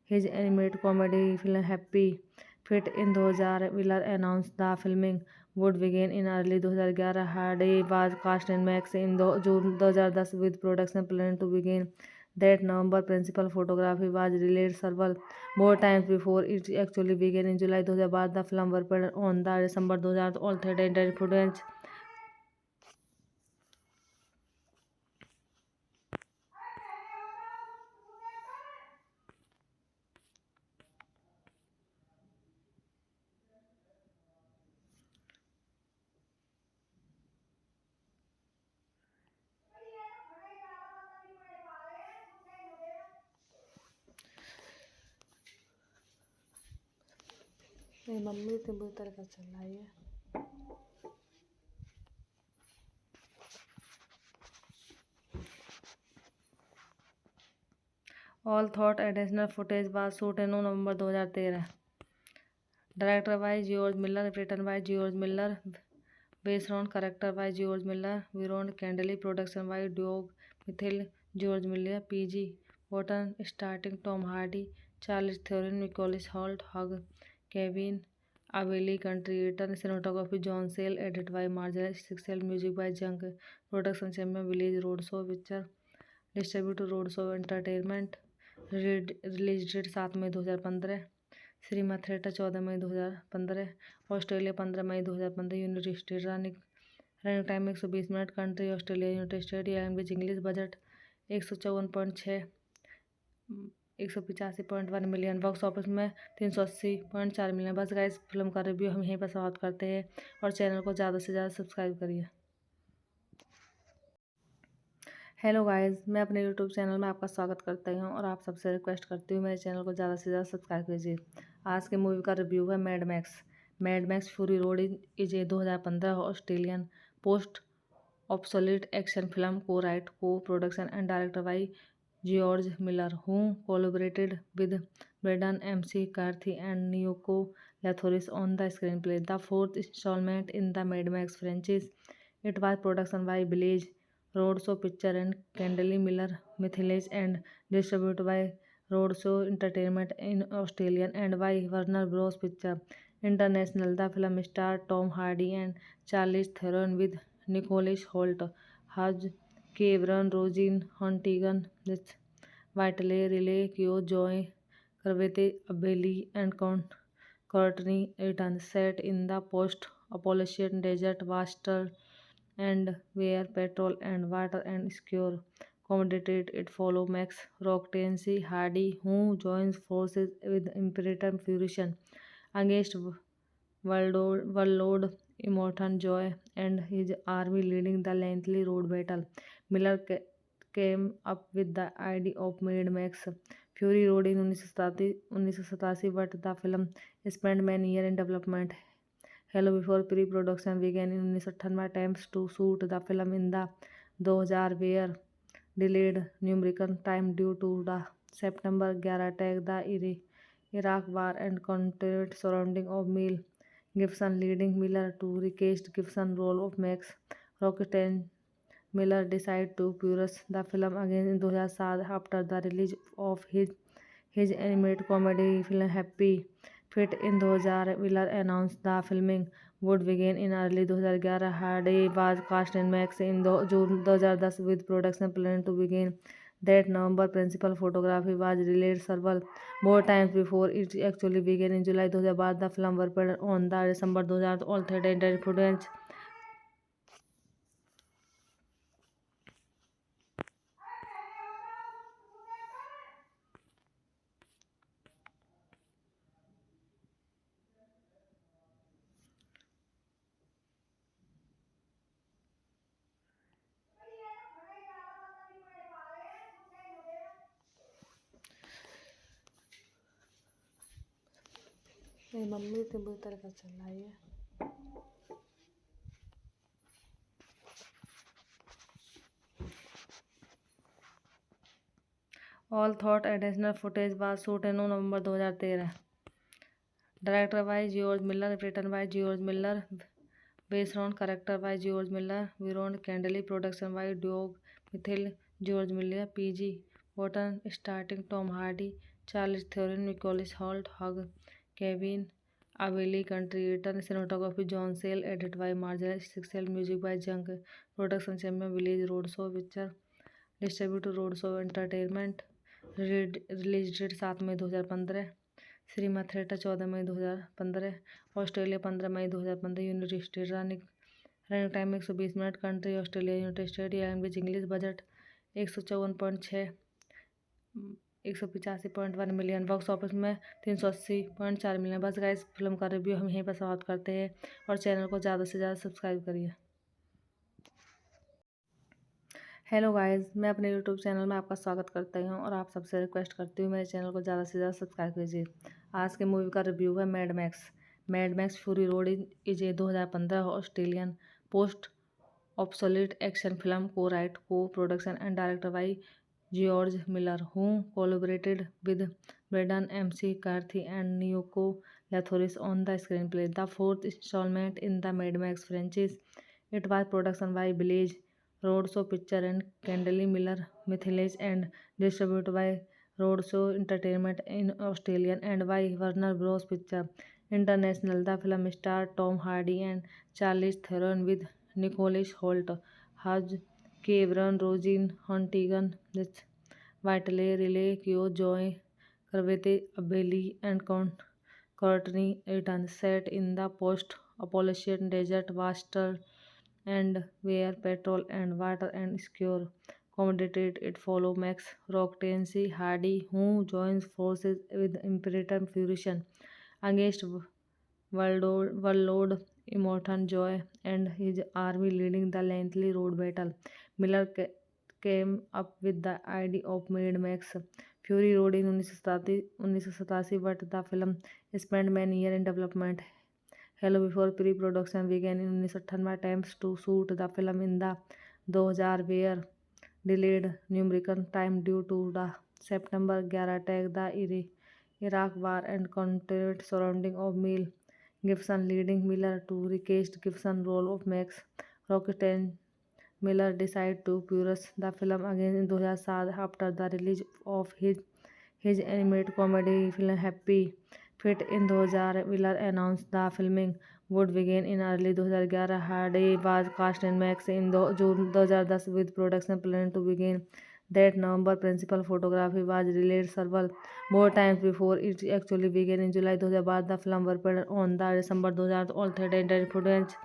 animated comedy film Happy Feet in 2000. Miller announced the filming would begin in early 2011. Hardy was cast in Max in June 2010 with production planned to begin that November. Principal photography was released several more times before it actually began in July 2000. The film was premiered on the December 2000 altered internet footage. मेरी mummy तो बुरी तरह का चल रही है। All thought additional footage was shot in November 2013. Directed by George Miller, written by George Miller, based on character by George Miller, Viron Candley, production by Doug Mithil, George Miller, PG Wharton, starting Tom Hardy, Charles Theron, Nicholas Hoult, Hugh, Kevin Aveli, contributor, cinematography John Sayles, edited by Marcel Sixel, music by Junk, production champion Village Roadshow Picture, distributor Roadshow Entertainment, release date 7 May 2015, cinema theatre 14 May 2015, Australia 15 May 2015, United state running time 120 minute, country Australia, United state, language English, budget 154.6 185.1 million, box office में 380.4 million. बस guys film का review हम यहीं पर समाप्त करते हैं और चैनल को ज़्यादा से ज़्यादा सब्सक्राइब करिए। हेलो गाइस, मैं अपने यूट्यूब चैनल में आपका स्वागत करता हूं और आप सबसे रिक्वेस्ट करती हूं मेरे चैनल को ज़्यादा से ज़्यादा सब्सक्राइब कीजिए। आज के मूवी का रिव्यू है mad max fury road is a 2015 Australian post obsolete action film co write co production and director by George Miller, who collaborated with Braden MC Carthy and Nico Lathoris on the screenplay. The fourth installment in the Mad Max franchise. It was production by Village Roadshow Picture and Candley Miller Mithelis and distributed by Roadshow Entertainment in Australia and by Warner Bros. Picture International. The film starred Tom Hardy and Charlize Theron with Nicholas Hoult, Hugh Cameron, Roisin Huntington, Whiteley, Riley Keough, Joy Carvete, Abeli, and Courtney Eaton. Set in the post-apocalyptic desert wasteland and where petrol and water and secure commodities, it follows Max Rocksteady Hardy, who joins forces with Imperator Fusion against Warlord Immortan Joy and his army, leading the lengthy road battle. Miller came up with the idea of Mad Max Fury Road in 1987, but the film spent many years in development. Hello before pre-production began in 1998 attempts to shoot the film in the 2000 were delayed numerical time due to the September 11 attack, the Iraq War, and continued surrounding of Mel Gibson, leading Miller to recast Gibson role of Max Rocksteady. Miller decided to produce the film again in 2007 after the release of his animated comedy film Happy Feet in 2000. Miller announced the filming would begin in early 2011. Hardy was cast in Max in June 2010 with production planned to begin that November. Principal photography was released several more times before it actually began in July 2000. The film was premiered on the December 2000 altered internet footage. मेरी mummy तो बुरी तरह का चल रही है। All thought additional footage was shoot in November 2013। Director by George Miller, written by George Miller, based on character by George Miller, Viron Candeli, production by Doug Mithil, George Miller, PG Wharton, starting Tom Hardy, Charles Theron, Nicholas Hoult, Hugh, Kevin Aveli, contributor, cinematography John Sayles, edit by Marjorie Sixel, music by Junk, production champion Village Roadshow Picture, distributed Roadshow Entertainment, release date 7 May 2015, श्रीमत theatre 14 मई 2015, Australia 15 May 2015, United state running time 120 minute, country Australia, United state, language English, budget 154.6 185.1 million, box office में 380.4 million. बस guys film का review हम यहीं पर समाप्त करते हैं और चैनल को ज़्यादा से ज़्यादा सब्सक्राइब करिए। हेलो गाइस, मैं अपने यूट्यूब चैनल में आपका स्वागत करता हूं और आप सबसे रिक्वेस्ट करती हूँ मेरे चैनल को ज़्यादा से ज़्यादा सब्सक्राइब कीजिए। आज के मूवी का रिव्यू है mad max fury road is a 2015 Australian post obsolete action film co write co production and director by George Miller who collaborated with Brendan MC Carthy and Nico Lathoris on the screenplay. The fourth installment in the Mad Max franchise. It was produced by Village Roadshow Picture and Candeli Miller Mithelis and distributed by Roadshow Entertainment in Australia and by Warner Bros. Picture International. The film stars Tom Hardy and Charlize Theron with Nicholas Hoult, Hugh Cameron, Roisin Huntington, Whiteley, Riley Keough, Joy Carvete, Abeli, and Courtney Return, set in the post-apocalyptic desert wasteland and where petrol and water and secure commodities. It follows Max Rocktansey Hardy, who joins forces with Imperator Fusion against Warlord Immortan Joy and his army leading the lengthy road battle. Miller came up with the idea of Mad Max Fury Road in 1987, but the film spent many years in development. Hell before pre-production began in 1998, attempts to shoot the film in the 2000 were delayed numerous times due to the September 11 attack, the Iraq War, and controversy surrounding of Mel Gibson, leading Miller to recast Gibson's role of Max Rocksteady. Miller decided to pursue the film again in 2007 after the release of his animated comedy film Happy Feet in 2000. Miller announced the filming would begin in early 2011. Hardy was cast in Max in June 2010 with production planned to begin that November. Principal photography was released several more times before it actually began in July 2012. The film was premiered on the December 2000 alternate internet footage.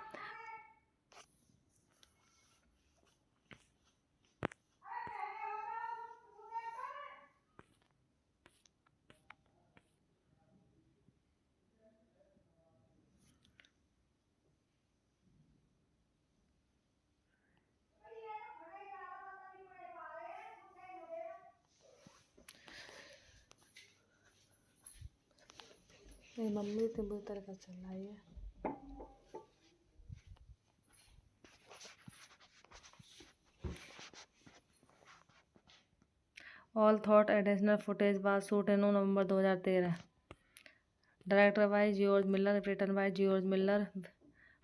मेरी mummy तो बुरी तरह का चल रहा है। All thought additional footage was shoot in November 2013। Director by George Miller, written by George Miller,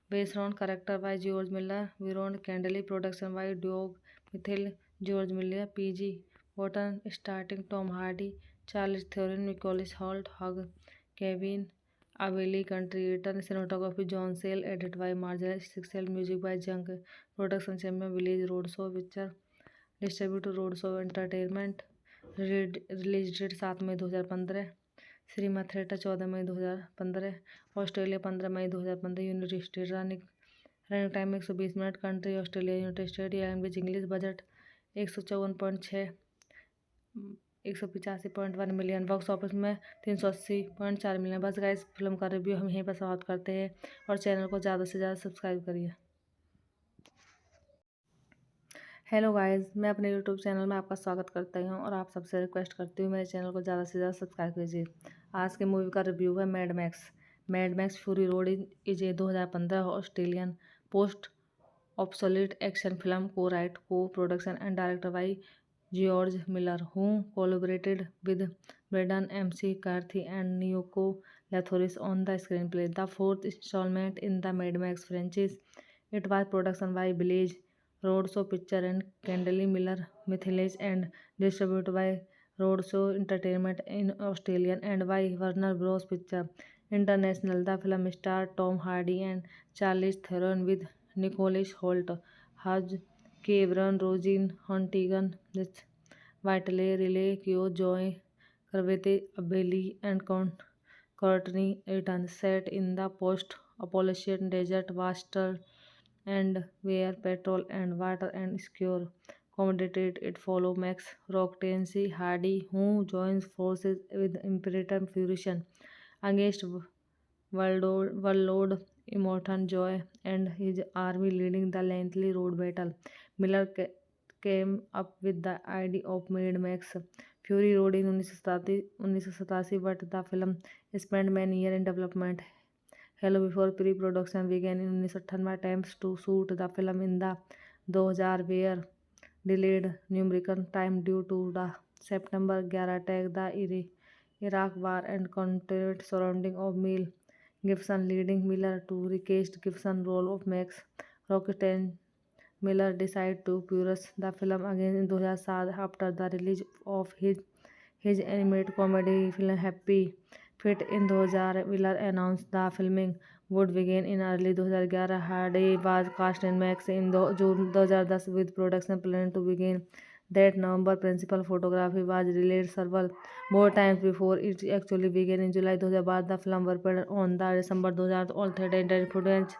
based on character by George Miller, Viron Candeli, production by Doug Mithil, George Miller, PG Wharton, starting Tom Hardy, Charles Theron, Nicholas Hoult, Hugh, Kevin Aveli, contributor, cinematography John Sayles, edit by Marjorie Sixel, music by Junk, production champion Village Roadshow Picture, distributed Roadshow Entertainment, release date 7 May 2015, श्रीमत theatre 14 मई 2015, Australia 15 May 2015, United state running time 120 minute, country Australia, United state, language English, budget 154.6 185.1 million, box office में 380.4 million. बस guys film का review हम यहीं पर समाप्त करते हैं और चैनल को ज़्यादा से ज़्यादा सब्सक्राइब करिए। हेलो गाइस, मैं अपने यूट्यूब चैनल में आपका स्वागत करता हूं और आप सबसे रिक्वेस्ट करती हूँ मेरे चैनल को ज़्यादा से ज़्यादा सब्सक्राइब कीजिए। आज के मूवी का रिव्यू है mad max fury road is a 2015 Australian post obsolete action film co write co production and director by George Miller, who collaborated with Braden McCarthy and Nyoko Lathoris on the screenplay. The fourth installment in the Mad Max franchise. It was produced by Village Roadshow Picture and Kendall Miller Mythilage and distributed by Roadshow Entertainment in Australia and by Warner Bros. Picture International. The film starred Tom Hardy and Charlize Theron with Nicholas Hoult, Hugh Cameron, Roisin Huntington, Whiteley, Riley Keough, Joy Carvete, Abeli, and Courtney Eaton, set in the post-apocalyptic desert wasteland and where petrol and water and secure commodities. It follows Max Rockency Hardy, who joins forces with Imperator Fusion against Warlord Immortan Joy and his army leading the lengthy road battle. Miller came up with the idea of Mad Max Fury Road in 1987, but the film spent many years in development. Hello before pre-production began in 1998 attempts to shoot the film in the 2000 were delayed numerous times due to the September 11 attack, the Iraq War, and controversy surrounding of Mel Gibson, leading Miller to recast Gibson's role of Max Rocksteady. Miller decided to pursue the film again in 2007 after the release of his animated comedy film Happy Feet in 2000. Miller announced the filming would begin in early 2011. Hardy was cast in Max in June 2010 with production planned to begin that November. Principal photography was released several more times before it actually began in July 2012. The film was premiered on the December 2000 all theater internet footage.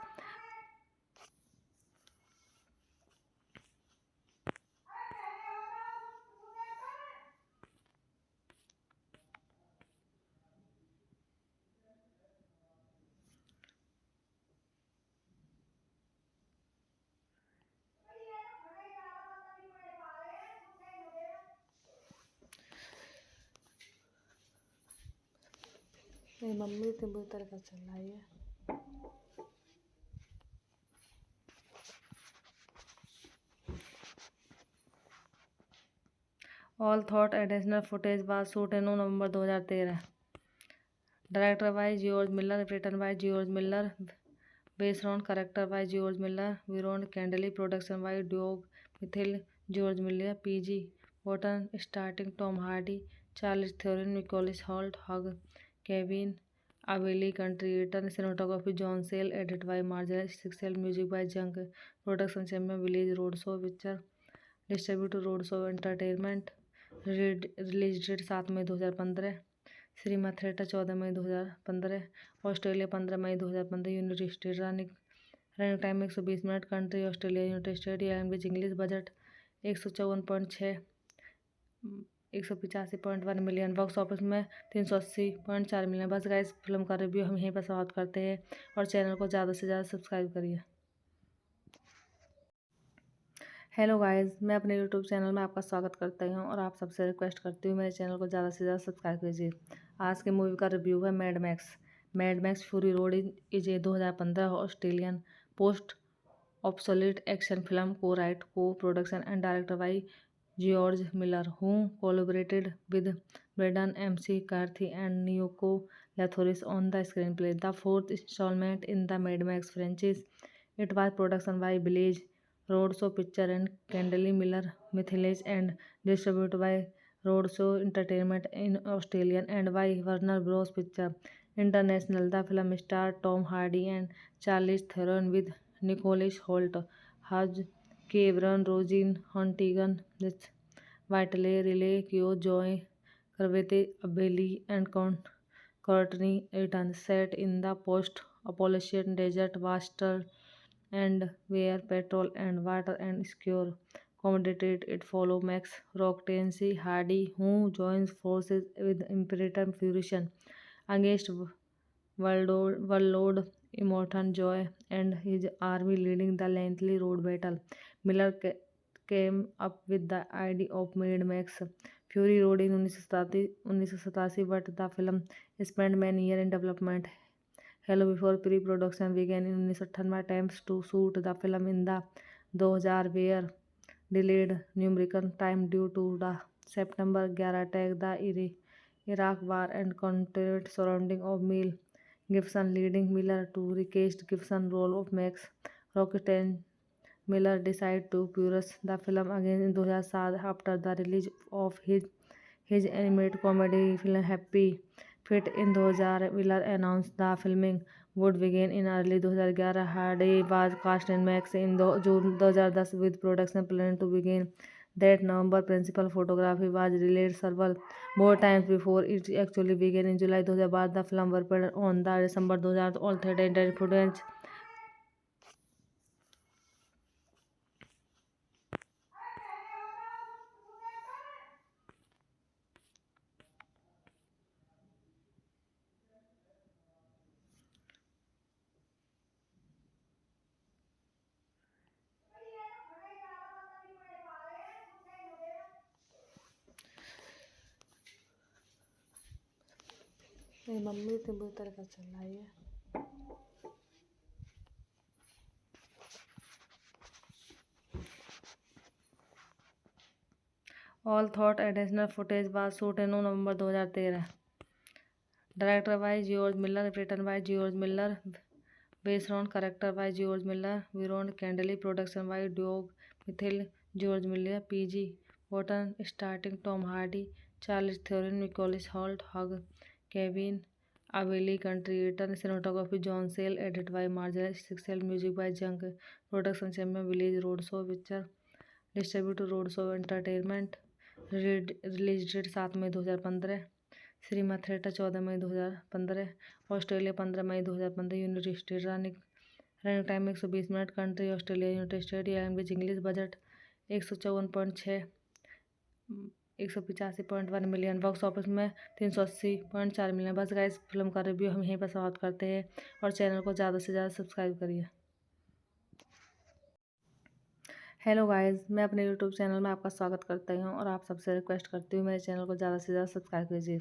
Mummy तो बहुत तरह का चल रहा है। All thought additional footage was shot in November 2013. Directed by George Miller, written by George Miller, based on character by George Miller, Viron Kendall, production by Doug Mithil, George Miller, PG, Button, starting Tom Hardy, Charles Theron, Nicholas Hoult, Hugh, Kevin, Abeli, Country Eaton, cinematography John Sale, edited by Marjorie Sixel, music by Junk, production champion Village Roadshow Picture, distributed Roadshow Entertainment, release date 7 May 2015, cinema theatre 14 May 2015, Australia 15 May 2015, United state running time 120 minute, country Australia, United state, language English, budget 154.6 185.1 million, box office में 380.4 million. बस guys film का review हम यहीं पर समाप्त करते हैं और चैनल को ज़्यादा से ज़्यादा सब्सक्राइब करिए। हेलो गाइस, मैं अपने यूट्यूब चैनल में आपका स्वागत करता हूं और आप सबसे रिक्वेस्ट करती हूँ मेरे चैनल को ज़्यादा से ज़्यादा सब्सक्राइब कीजिए। आज के मूवी का रिव्यू है mad max fury road is a 2015 Australian post obsolete action film co write co production and director by George Miller, who collaborated with Brendan McCarthy and Nyoko Lathoris on the screenplay. The fourth installment in the Mad Max franchise. It was produced by Village Roadshow Picture and Kendall Miller Mythilage and distributed by Roadshow Entertainment in Australia and by Warner Bros. Picture International. The film starred Tom Hardy and Charlize Theron with Nicholas Hoult, Hugh Cameron, Roisin Huntington, Whiteley, Riley Keough, Joy Carvete, Abeli, and Courtney Eaton, set in the post-apocalyptic desert wasteland and where petrol and water and secure commodities. It follows Max Rockency Hardy, who joins forces with Imperator Fusion against Warlord Immortan Joy and his army leading the lengthy road battle. Miller came up with the idea of Mad Max Fury Road in 1987, but the film spent many years in development. Hello before pre-production began in 1998 attempts to shoot the film in the 2000 were delayed numerical time due to the September 11 attack, the Iraq War, and continued surrounding of Mel Gibson, leading Miller to recast Gibson role of Max Rocksteady. Miller decided to produce the film again in 2007 after the release of his animated comedy film Happy Feet in 2000. Miller announced the filming would begin in early 2011. Hardy was cast in Max in June 2010 with production planned to begin that November. Principal photography was released several more times before it actually began in July 2012. The film was premiered on the December 2000 alternate internet footage. मेरी mummy तो बुरी तरह का चल रहा है। All thought additional footage was shot in November 2013. Directed by George Miller, written by George Miller, based on character by George Miller, Viron Candley, production by Doug Mithil, George Miller, PG Button, starting Tom Hardy, Charles Theron, Nicholas Hoult, Hugh, Kevin Aveli, contributor, cinematography John Sayles, edited by Marcel Sixel, music by Junk, production champion Village Roadshow Picture, distributor Roadshow Entertainment, release date 7 May 2015, cinema theatre 14 May 2015, Australia 15 May 2015, United state running time 120 minute, country Australia, United state, language English, budget 154.6 185.1 million, box office में 380.4 million. बस guys film का review हम यहीं पर समाप्त करते हैं और चैनल को ज़्यादा से ज़्यादा सब्सक्राइब करिए। हेलो गाइस, मैं अपने यूट्यूब चैनल में आपका स्वागत करता हूं और आप सबसे रिक्वेस्ट करती हूँ मेरे चैनल को ज़्यादा से ज़्यादा सब्सक्राइब कीजिए।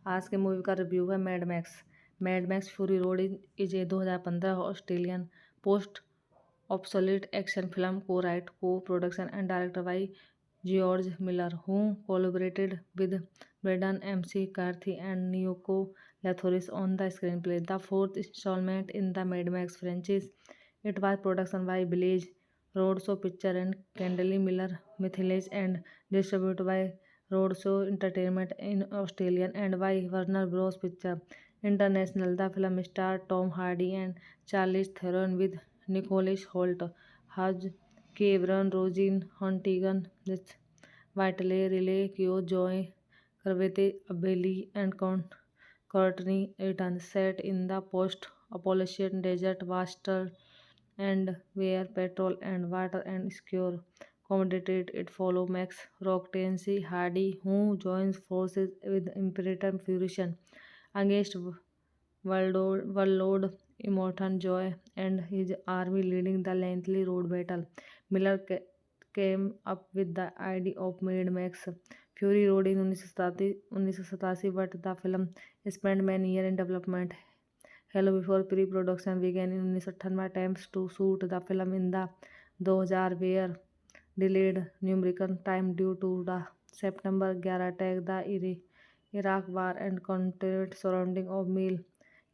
आज के मूवी का रिव्यू है mad max fury road is a 2015 Australian post obsolete action film co write co production and director by George Miller, who collaborated with Brendan MC Carthy and Nico Lathoris on the screenplay. The fourth installment in the Mad Max franchise. It was production by Village Roadshow Picture and Candley Miller Mithelis and distributed by Roadshow Entertainment in Australia and by Warner Bros. Picture International. The film starred Tom Hardy and Charlize Theron with Nicholas Hoult, Hugh Cameron, Roisin Huntington, Whiteley, Riley Keough, Joy Carvete, Abeli, and Courtney Eaton. Set in the post-apocalyptic desert wasteland and where petrol and water and secure commodities, it follows Max Rocksteady Hardy, who joins forces with Imperator Fusion against Warlord Immortan Joy and his army, leading the lengthy road battle. Miller came up with the idea of Mad Max Fury Road in 1987, but the film spent many years in development. Hello before pre-production began in 1998 attempts to shoot the film in the 2000 were delayed numerical time due to the September 11 attack, the Iraq War, and continued surrounding of Mel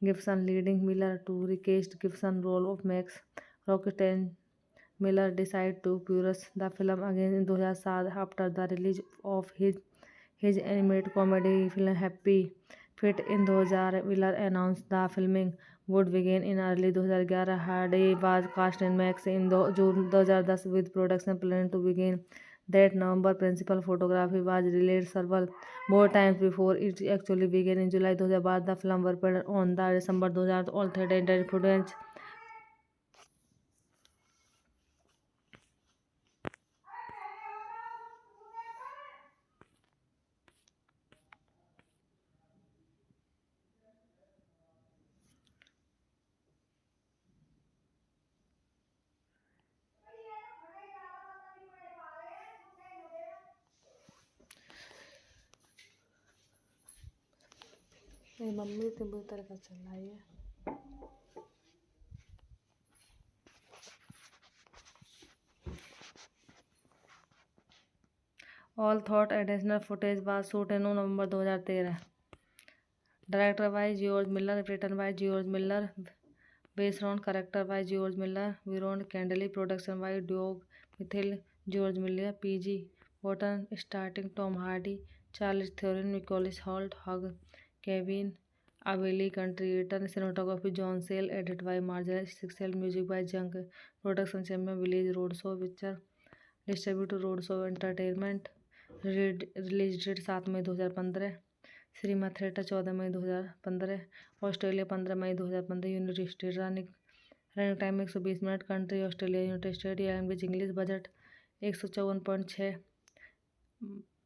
Gibson, leading Miller to recast Gibson role of Max Rocksteady. Miller decided to produce the film again in 2007 after the release of his animated comedy film Happy Feet in 2000. Miller announced the filming would begin in early 2011. Hardy was cast in Max in June 2010 with production planned to begin that November. Principal photography was released several more times before it actually began in July 2012. The film was premiered on the December 2000 alternate internet footage. मेरी mummy तो बुरी तरह का चल रहा है। All thought additional footage was shoot in November 2013। Director by George Miller, written by George Miller, based on character by George Miller, Byron Kennedy, production by Doug Mitchell, George Miller, PG बॉटन, starting Tom Hardy, Charlize Theron, Nicholas Hoult, Hugh Kevin अवेली, country return, cinematography John Seale, edit by Margaret Sixel, music by Junk, production champion Village Roadshow picture, distributor road show entertainment, release date 7 May 2015, cinema theatre 14 May 2015, Australia 15 May 2015, United state running time 120 minute, country Australia, United state, language English, budget 154.6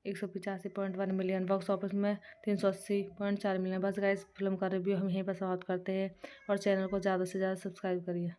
185.1 million, box office में 380.4 million. बस guys film का review हम यहीं पर समाप्त करते हैं और चैनल को ज़्यादा से ज़्यादा सब्सक्राइब करिए।